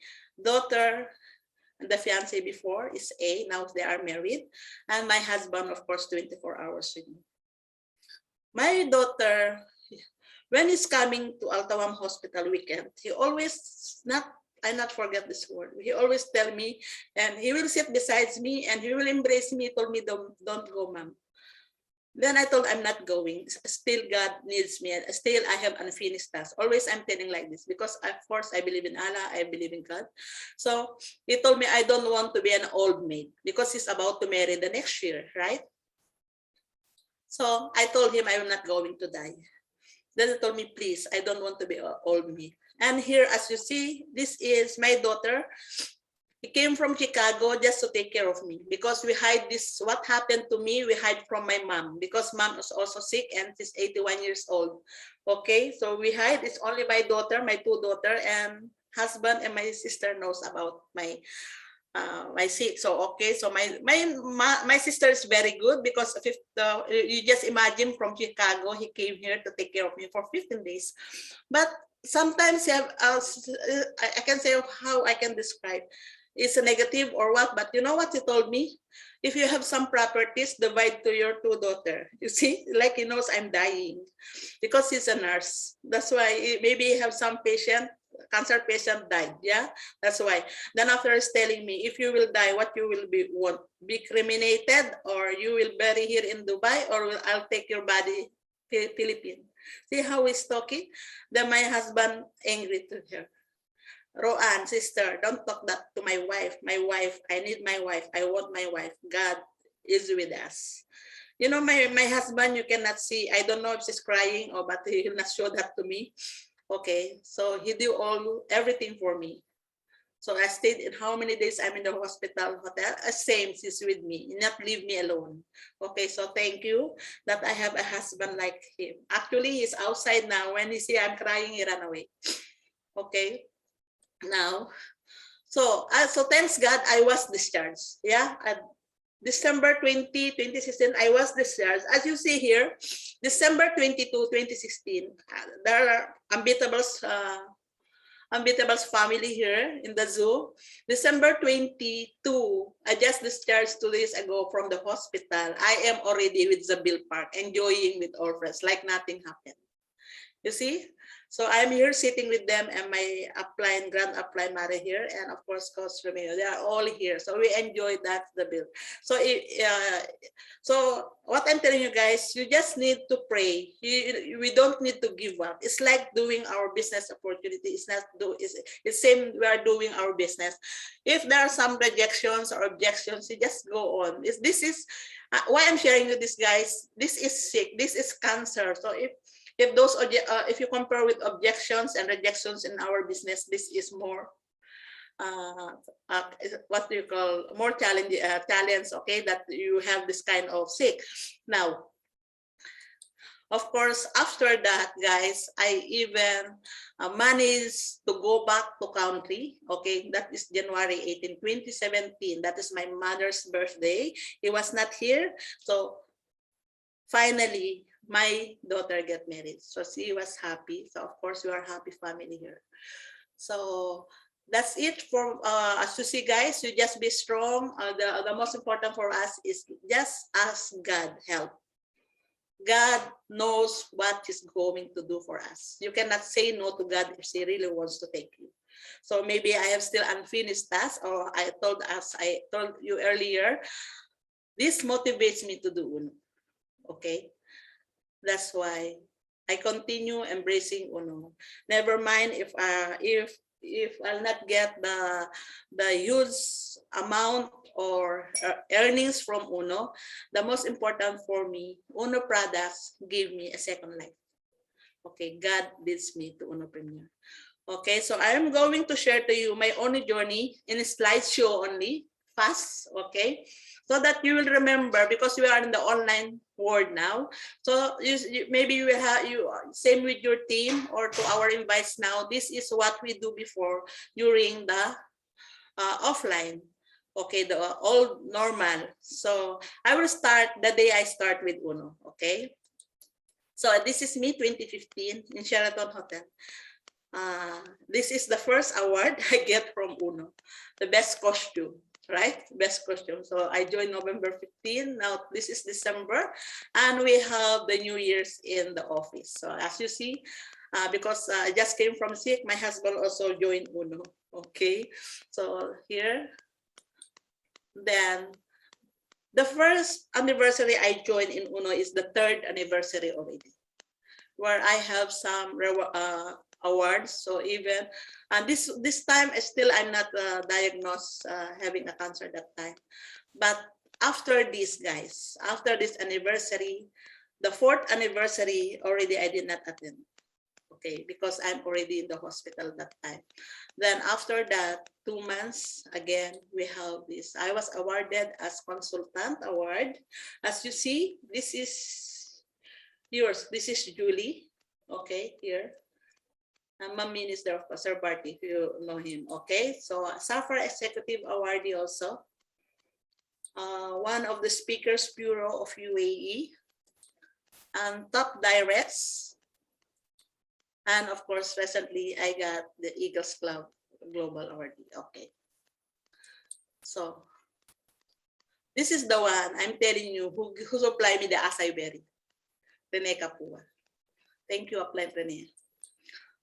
F: daughter and the fiance before is A. Now they are married, and my husband, of course, 24 hours with me. My daughter, when he's coming to Altawam Hospital weekend, he always I not forget this word. He always tell me, and he will sit beside me and he will embrace me. He told me, don't go, Mom. Then I told, I'm not going. Still God needs me. Still I have unfinished tasks. Always I'm telling like this because of course I believe in Allah. I believe in God. So he told me, I don't want to be an old maid because he's about to marry the next year, right? So I told him I am not going to die. Then he told me, please, I don't want to be an old maid. And here, as you see, this is my daughter. He came from Chicago just to take care of me because we hide this, what happened to me, we hide from my mom because mom is also sick and she's 81 years old. Okay, so we hide, it's only my daughter, my 2 daughters, and husband and my sister knows about my sick. So okay, so my sister is very good because you just imagine from Chicago he came here to take care of me for 15 days. But sometimes you have, I can say how I can describe. It's a negative or what, but you know what he told me? If you have some properties, divide to your two daughters. You see, like he knows I'm dying because he's a nurse. That's why maybe he have some cancer patient died. Yeah, that's why. Then after he's telling me, if you will die, what you will be cremated, or you will bury here in Dubai, or I'll take your body to Philippines. See how he's talking? Then my husband angry to her. Roanne, sister, don't talk that to my wife. My wife, I need my wife. I want my wife. God is with us. You know, my husband, you cannot see. I don't know if she's crying or, but he will not show that to me. Okay, so he do everything for me. So I stayed in how many days I'm in the hospital, hotel. Same, she's with me, not leave me alone. Okay, so thank you that I have a husband like him. Actually, he's outside now. When he see I'm crying, he ran away. Okay, now, so thanks God I was discharged. Yeah, December 20, 2016, I was discharged. As you see here, December 22, 2016, there are Unbeatable's family here in the zoo. December 22, I just discharged 2 days ago from the hospital. I am already with Zabil Park, enjoying with all friends, like nothing happened. You see? So I'm here sitting with them and my grand upline Mara here, and of course Coach Romeo. They are all here. So we enjoy that, the bill. So so what I'm telling you guys, you just need to pray. We don't need to give up. It's like doing our business opportunity. It's same we are doing our business. If there are some rejections or objections, you just go on. This is why I'm sharing with this, guys. This is sick. This is cancer. So if you compare with objections and rejections in our business, this is more what do you call more challenging talents. Okay, that you have this kind of sick. Now, of course, after that, guys, I even managed to go back to country. Okay, that is January 18, 2017. That is my mother's birthday. He was not here, so finally my daughter get married, so she was happy. So of course we are happy family here. So that's it for as you see, guys. You just be strong. The most important for us is just ask God help. God knows what He's going to do for us. You cannot say no to God if He really wants to take you. So maybe I have still unfinished tasks, or I told you earlier, this motivates me to do. Okay. That's why I continue embracing Uno. Never mind if I'll not get the huge amount or earnings from Uno. The most important for me, Uno products give me a second life. Okay, God leads me to Uno Premier. Okay, so I am going to share to you my own journey in a slideshow only, fast. Okay, so that you will remember, because we are in the online world now. So maybe you will have same with your team or to our invites now. This is what we do before during the offline. Okay, the old normal. So I will start the day I start with Uno. Okay, so this is me 2015 in Sheraton Hotel. This is the first award I get from Uno, the best costume. Right? Best costume. So I joined November 15. Now this is December, and we have the New Year's in the office. So as you see, because I just came from sick, my husband also joined Uno. Okay, so here, then the first anniversary I joined in Uno is the 3rd anniversary already, where I have some awards. So even and this time I'm not diagnosed having a cancer that time, but after this, guys, after this anniversary, the 4th anniversary already I did not attend. Okay, because I'm already in the hospital that time. Then after that 2 months again, we have this. I was awarded as consultant award. As you see, this is yours. This is Julie. Okay, here. Ma'am Minister of Sir Barty, if you know him. Okay, so SAFRA Executive Awardee also. One of the Speakers Bureau of UAE, and top directs. And of course, recently I got the Eagles Club Global Awardee. Okay. So this is the one I'm telling you who supplied me the acai berry. Rene Capua. Thank you, Applied Rene.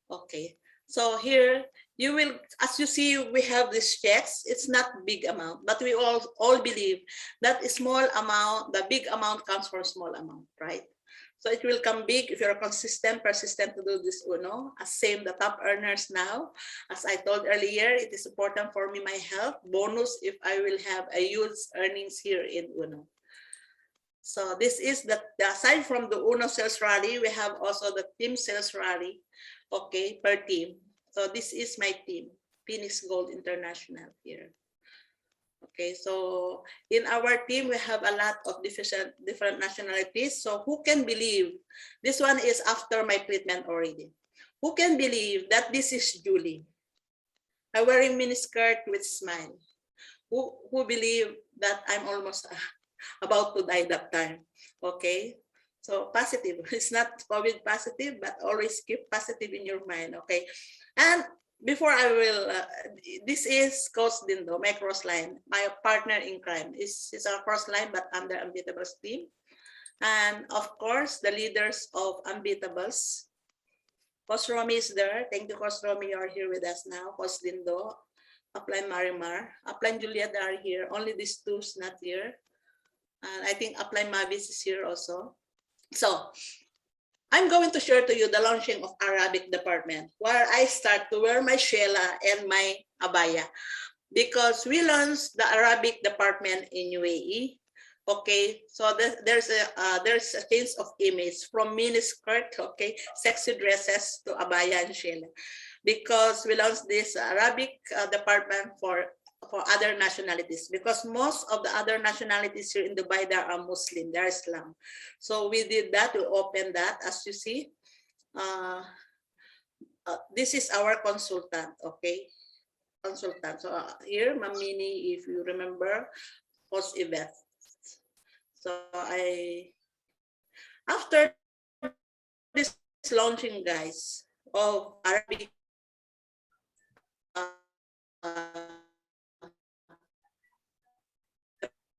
F: Okay. So here you will, as you see, we have these checks. It's not big amount, but we all believe that a small amount, the big amount comes from small amount, right? So it will come big if you're consistent, persistent to do this UNO. As same the top earners now. As I told earlier, it is important for me, my health bonus if I will have a huge earnings here in UNO. So this is the aside from the UNO sales rally, we have also the team sales rally, okay, per team. So this is my team, Phoenix Gold International here. Okay, so in our team, we have a lot of different nationalities. So who can believe, this one is after my treatment already. Who can believe that this is Julie? I'm wearing miniskirt with smile. Who believe that I'm almost about to die that time? Okay, so positive. It's not COVID positive, but always keep positive in your mind. Okay, and before I will, this is Coach Dindo, my cross line, my partner in crime. Is our cross line, but under Unbeatables team. And of course, the leaders of Unbeatables. Coach Romy is there. Thank you, Coach Romy, you are here with us now. Coach Dindo, Upline Marimar, Upline Juliet are here. Only these two is not here. And I think Upline Mavis is here also. So I'm going to share to you the launching of Arabic department, where I start to wear my shela and my abaya, because we launched the Arabic department in UAE. Okay, so there's a change of image from miniskirt, okay, sexy dresses to abaya and shela, because we launched this Arabic department for other nationalities, because most of the other nationalities here in Dubai, they are Muslim, they're Islam. So we did that, we opened that, as you see. This is our consultant, okay? Consultant. So here, Mamini, if you remember, post event. So after this launching, guys, of Arabic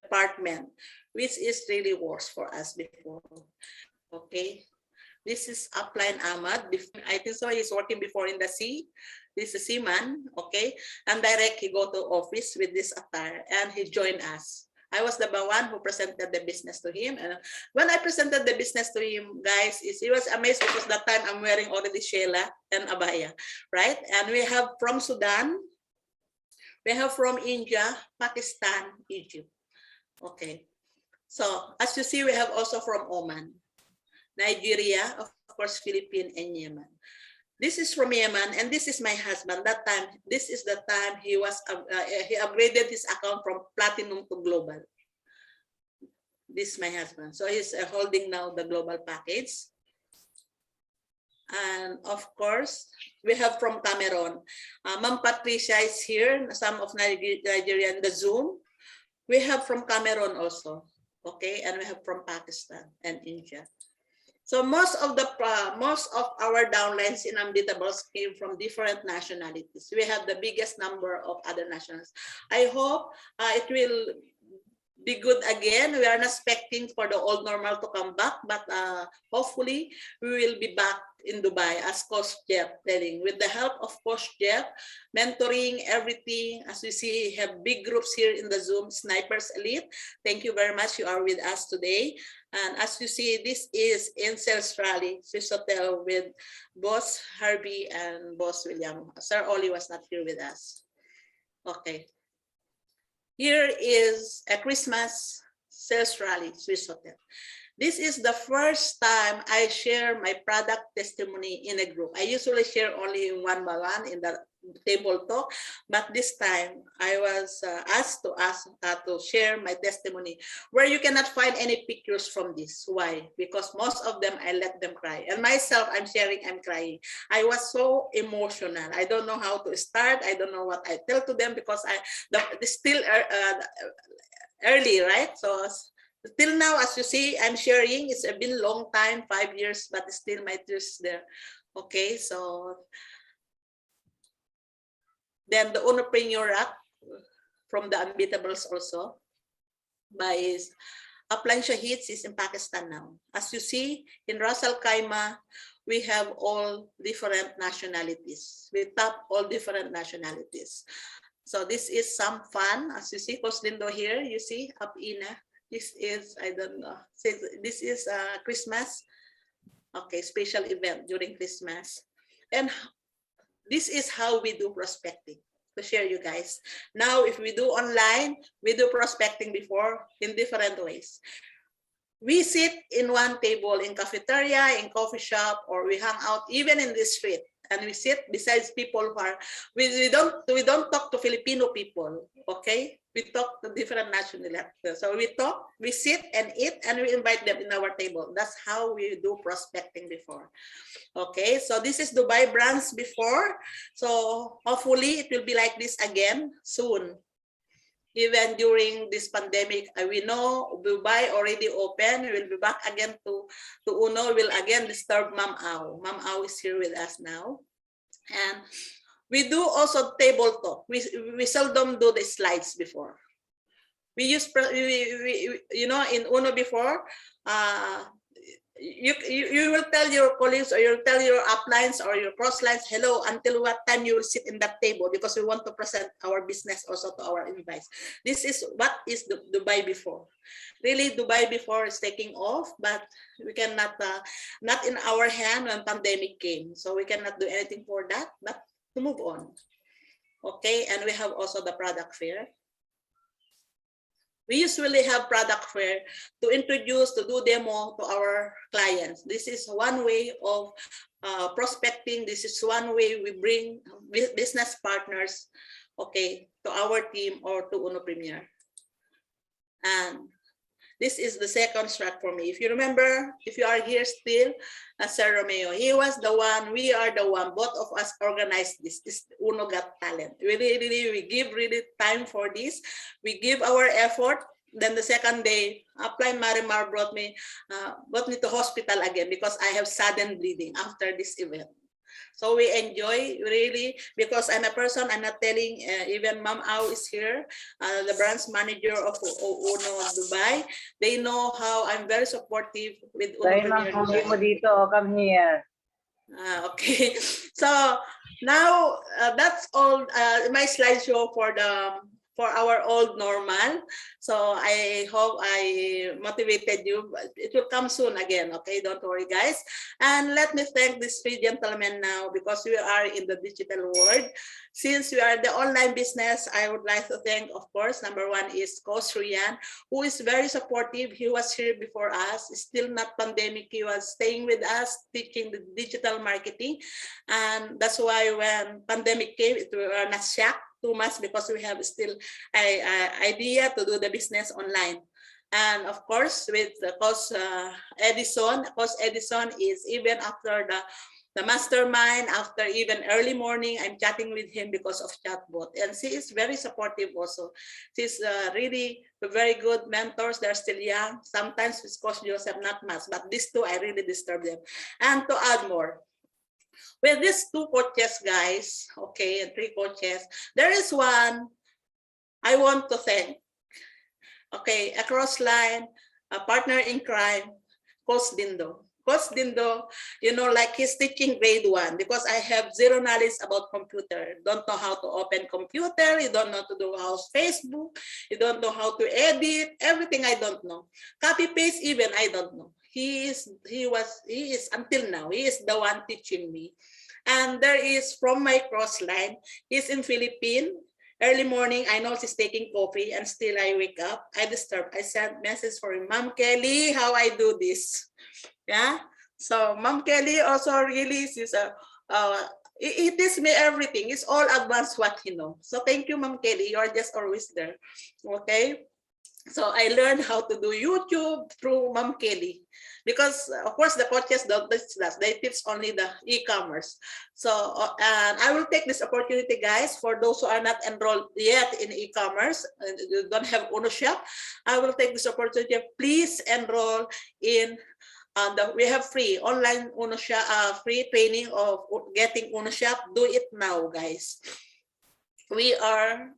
F: department, which is really worse for us before. Okay, this is Upline Ahmad. I think so. He's working before in the sea. This is a seaman. Okay, and direct he go to office with this attire and he joined us. I was the one who presented the business to him, and when I presented the business to him, guys, he was amazed because that time I'm wearing already shela and abaya, right? And we have from Sudan, we have from India, Pakistan, Egypt. Okay, so as you see, we have also from Oman, Nigeria, of course, Philippines, and Yemen. This is from Yemen, and this is my husband. That time, this is the time he was he upgraded his account from platinum to global. This is my husband. So he's holding now the global package. And of course, we have from Cameroon. Ma'am Patricia is here. Some of Nigeria in the Zoom. We have from Cameroon also, okay, and we have from Pakistan and India. So most of our downlines in Unbeatables came from different nationalities. We have the biggest number of other nationals. I hope it will be good again. We are not expecting for the old normal to come back, but hopefully we will be back in Dubai, as Coach Jeff telling, with the help of Coach Jeff, mentoring everything. As we see, have big groups here in the Zoom, Snipers Elite. Thank you very much. You are with us today. And as you see, this is in Sales Rally, Swiss Hotel with Boss Harvey and Boss William. Sir Oli was not here with us. Okay. Here is a Christmas Sales Rally, Swiss Hotel. This is the first time I share my product testimony in a group. I usually share only one by one in the table talk, but this time I was asked to share my testimony, where you cannot find any pictures from this. Why? Because most of them I let them cry, and myself I'm sharing, I'm crying. I was so emotional. I don't know how to start. I don't know what I tell to them, because it's still early, right? So till now, as you see, I'm sharing. It's been a long time, 5 years, but still my tears there. Okay, so then the entrepreneur act from the Unbeatables also by Upline Shaheeds is in Pakistan now. As you see, in Ras Al Khaimah, we have all different nationalities. We tap all different nationalities. So this is some fun. As you see, Coach Lindo here, you see, up Ina. This is, I don't know, this is Christmas. Okay, special event during Christmas. And this is how we do prospecting, to share you guys. Now, if we do online, we do prospecting before in different ways. We sit in one table in cafeteria, in coffee shop, or we hang out even in the street. And we sit besides people who are, we don't talk to Filipino people, okay? We talk to different nationalities. So we talk, we sit and eat, and we invite them in our table. That's how we do prospecting before. Okay, so this is Dubai branch before. So hopefully it will be like this again soon. Even during this pandemic, we know Dubai already open. We will be back again to Uno. Will again disturb Ma'am Au. Ma'am Au is here with us now. And we do also table talk. We seldom do the slides before. We use, you know, in Uno before, you will tell your colleagues, or you'll tell your uplines or your crosslines, hello, until what time you will sit in that table, because we want to present our business also to our invites. This is what is the Dubai before. Really, Dubai before is taking off, but we cannot, not in our hand when pandemic came. So we cannot do anything for that, but to move on. Okay, and we have also the product fair. We usually have product fair to introduce, to do demo to our clients. This is one way of prospecting. This is one way we bring business partners, okay, to our team or to Uno Premier. And this is the second track for me. If you remember, if you are here still, Sir Romeo, he was the one, we are the one, both of us organized this Uno Got Talent. We give really time for this. We give our effort. Then the second day, Upline Marimar brought me to hospital again because I have sudden bleeding after this event. So we enjoy really, because I'm a person, I'm not telling, even Ma'am Au is here, the branch manager of Uno Dubai. They know how I'm very supportive with Uno Premier Dubai.
G: Come here.
F: Okay, so now that's all my slideshow for our old normal. So I hope I motivated you. It will come soon again, okay? Don't worry, guys. And let me thank these three gentlemen now, because we are in the digital world. Since we are the online business, I would like to thank, of course, number one is Coach Rian, who is very supportive. He was here before us, still not pandemic. He was staying with us, teaching the digital marketing. And that's why when pandemic came, we were not shocked too much, because we have still an idea to do the business online. And of course, with Coach Edison, Coach Edison is even after the mastermind, after even early morning, I'm chatting with him because of chatbot. And she is very supportive also. She's really very good mentors. They're still young. Sometimes with Coach Joseph, not much, but these two, I really disturb them. And to add more, with these two coaches, guys, okay, and three coaches, there is one I want to thank. Okay, across line, a partner in crime, Coach Dindo. Coach Dindo, you know, like he's teaching grade 1, because I have zero knowledge about computer. Don't know how to open computer. You don't know to do house Facebook. You don't know how to edit. Everything I don't know. Copy paste even I don't know. He is until now, he is the one teaching me. And there is from my cross line, he's in Philippines. Early morning, I know she's taking coffee, and still I wake up. I sent message for him, Ma'am Kelly, how I do this. Yeah. So Ma'am Kelly also really, she's He teaches me everything. It's all advanced what he knows. So thank you, Ma'am Kelly. You are just always there. Okay. So I learned how to do YouTube through Ma'am Kelly, because of course the coaches don't teach that. They teach only the e-commerce. So and I will take this opportunity, guys, for those who are not enrolled yet in e-commerce and you don't have ownership. I will take this opportunity. Please enroll in. We have free online ownership, free training of getting ownership. Do it now, guys. We are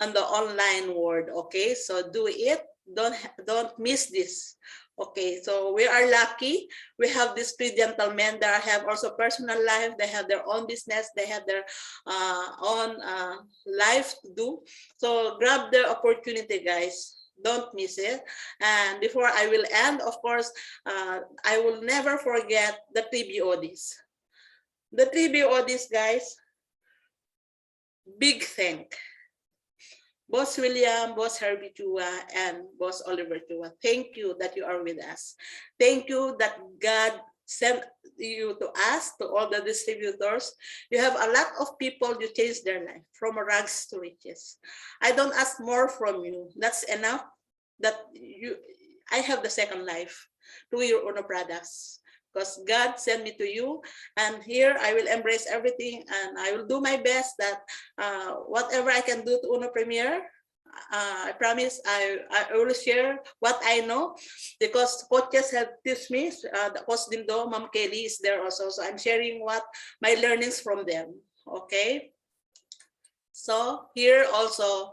F: on the online world, okay? So do it. Don't miss this. Okay, so we are lucky. We have these three gentlemen that have also personal life. They have their own business. They have their own life to do. So grab the opportunity, guys. Don't miss it. And before I will end, of course, I will never forget the 3BODs. The 3BODs, guys, big thank. Boss William, Boss Herbie Chua, and Boss Oliver Chua, thank you that you are with us. Thank you that God sent you to us, to all the distributors. You have a lot of people, you changed their life from rags to riches. I don't ask more from you. That's enough. That I have the second life through your own products. Because God sent me to you, and here I will embrace everything, and I will do my best that whatever I can do to Uno Premier, I promise I will share what I know, because coaches have taught me, the Coach Dindo, Ma'am Kelly is there also, so I'm sharing what my learnings from them, okay? So here also,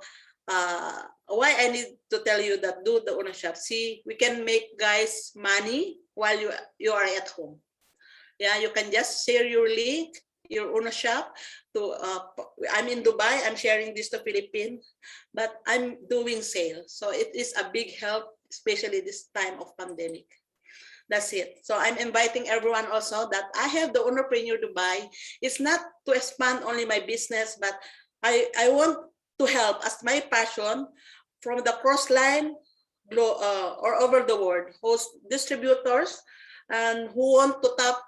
F: why I need to tell you that do the ownership. See, we can make guys money while you are at home. Yeah, you can just share your link, your ownership to. I'm in Dubai. I'm sharing this to Philippines, but I'm doing sales, so it is a big help, especially this time of pandemic. That's it. So I'm inviting everyone also that I have the Entrepreneur Dubai. It's not to expand only my business, but I want to help as my passion from the cross line or over the world, host distributors and who want to tap.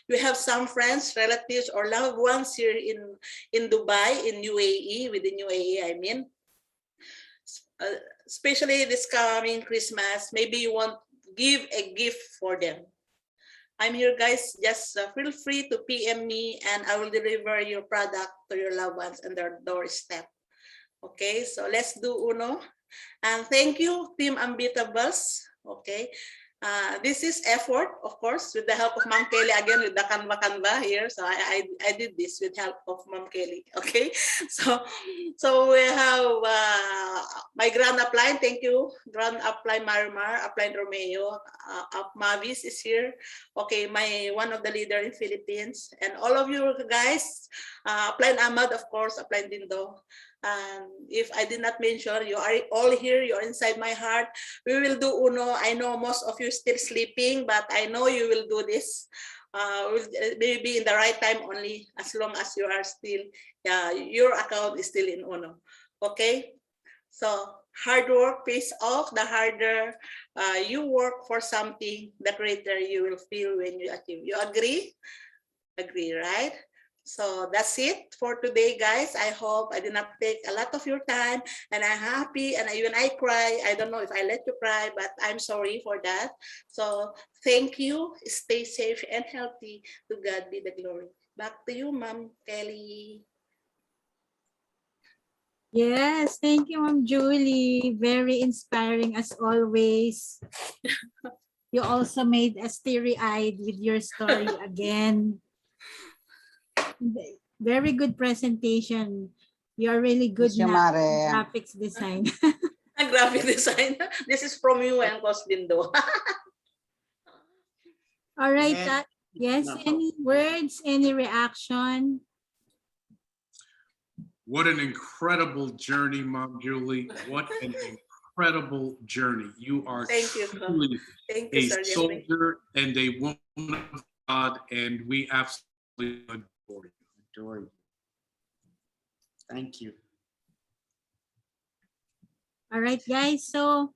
F: We have some friends, relatives, or loved ones here in Dubai, in UAE, within UAE, I mean. Especially this coming Christmas, maybe you want to give a gift for them. I'm here, guys. Just feel free to PM me and I will deliver your product to your loved ones on their doorstep. Okay, so let's do Uno. And thank you, Team Unbeatables. Okay. This is effort, of course, with the help of Ma'am Kelly, again, with the Canva here. So I did this with help of Ma'am Kelly, okay? So we have my Grand Upline, thank you. Grand Upline Marimar, Upline Romeo, Mavis is here. Okay, one of the leader in Philippines. And all of you guys, Upline Ahmad, of course, Upline Dindo. If I did not mention, you are all here, you're inside my heart. We will do Uno. I know most of you still sleeping, but I know you will do this. Maybe in the right time only, as long as you are still, your account is still in Uno. Okay? So hard work pays off. The harder you work for something, the greater you will feel when you achieve. You agree? Agree, right? So that's it for today, guys. I hope I did not take a lot of your time, and I'm happy. And even I cry, I don't know if I let you cry, but I'm sorry for that. So thank you. Stay safe and healthy. To God be the glory. Back to you, Ma'am Kelly.
C: Yes, thank you, Ma'am Julie. Very inspiring as always. You also made us teary-eyed with your story again. Very good presentation. You're really good now in graphics design.
F: Graphic design. This is from you and Coach Dindo.
C: All right. Yes, any words, any reaction?
A: What an incredible journey, Mom Julie. What an incredible journey. You are truly a soldier and a woman of God, and we absolutely adore you.
B: Thank you.
C: All right, guys. So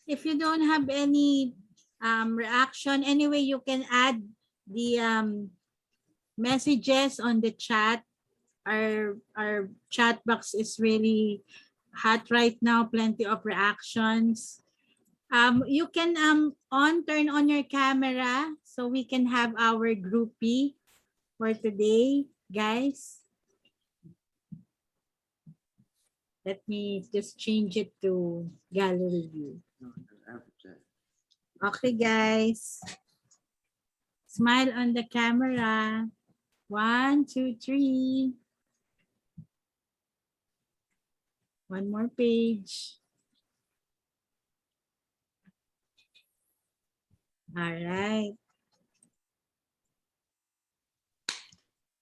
C: if you don't have any reaction, anyway, you can add the messages on the chat. Our chat box is really hot right now, plenty of reactions. You can turn on your camera so we can have our groupie for today, guys. Let me just change it to gallery view. Okay, guys. Smile on the camera. 1, 2, 3. One more page. All right.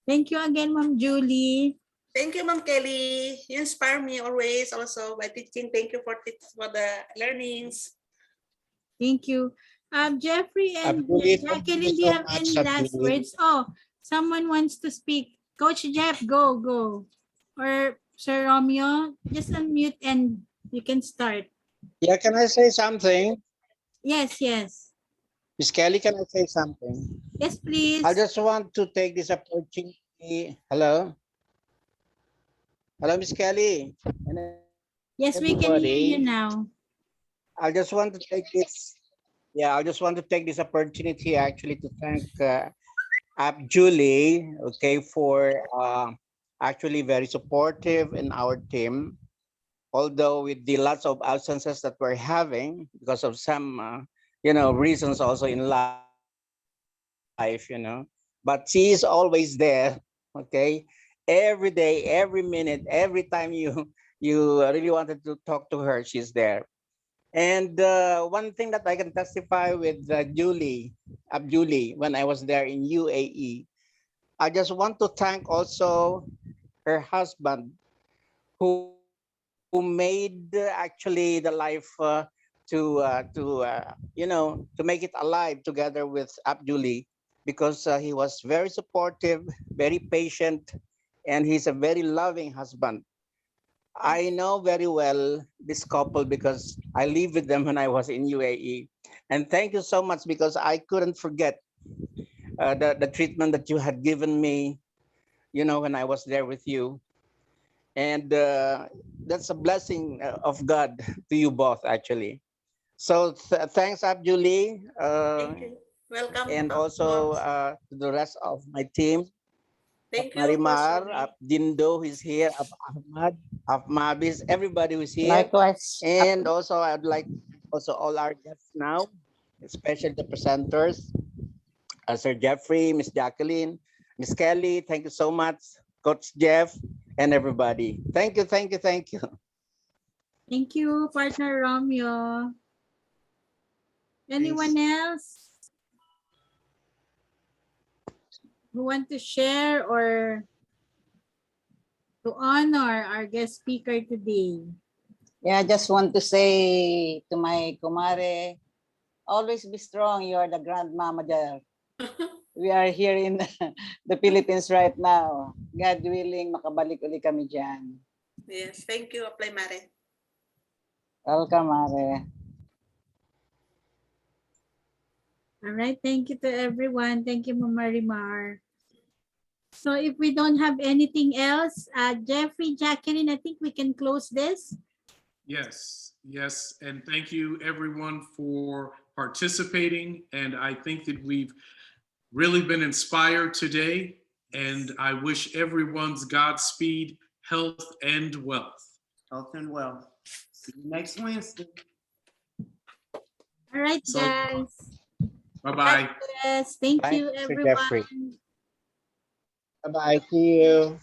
C: Thank you again, Ma'am Julie.
F: Thank you, Ma'am Kelly. You inspire me always also by teaching. Thank you for the learnings.
C: Thank you. Jeffrey and
H: Absolutely. Thank
C: Jacqueline,
H: you
C: do you
H: so
C: have
H: much,
C: any last
H: Abdul.
C: words? Oh, someone wants to speak. Coach Jeff, go. Or Sir Romeo, just unmute and you can start.
H: Yeah, can I say something?
C: Yes.
H: Miss Kelly, can I say something?
C: Yes, please.
H: I just want to take this opportunity. Hello? Hello, Miss Kelly. And
C: Yes, we can hear you
H: everybody.
C: now.
H: I just want to take this. Yeah, I just want to take this opportunity actually to thank Julie, okay, for actually very supportive in our team. Although with the lots of absences that we're having because of some, reasons also in life, but she is always there, okay? Every day, every minute, every time you really wanted to talk to her, she's there. And one thing that I can testify with Julie, when I was there in UAE, I just want to thank also her husband who made actually the life to make it alive together with Abduli, because he was very supportive, very patient, and he's a very loving husband. I know very well this couple because I lived with them when I was in UAE. And thank you so much, because I couldn't forget the treatment that you had given me, when I was there with you. And that's a blessing of God to you both, actually. So thanks, Abjuli,
F: Thank you. Welcome,
H: and also
F: boss.
H: to the rest of my team. Of
F: Thank you, Boss
H: Marimar, of
F: Romy.
H: Dindo, who's here, of Ahmad, of Mabis, everybody who's here.
G: Likewise.
H: And also, I'd like also all our guests now, especially the presenters, Sir Jeffrey, Miss Jacqueline, Miss Kelly. Thank you so much, Coach Jeff, and everybody. Thank you, thank you, thank you.
C: Thank you, partner Romeo. Anyone else who want to share or to honor our guest speaker today?
G: Yeah, I just want to say to my kumare, always be strong. You are the grandmama there. We are here in the Philippines right now. God willing, makabalik uli kami dyan.
F: Yes, thank you, Apply Mare.
G: Welcome, Mare.
C: All right, thank you to everyone. Thank you, Mama Rimar. So if we don't have anything else, Jeffrey, Jacqueline, I think we can close this.
A: Yes, and thank you everyone for participating. And I think that we've really been inspired today. And I wish everyone's Godspeed, health, and wealth.
B: Health and wealth. See you next Wednesday.
C: All right,
A: So,
C: guys.
A: bye-bye.
C: Yes, thank
H: Bye,
C: you,
H: Sir Jeffrey.
C: everyone.
H: Bye-bye. See you.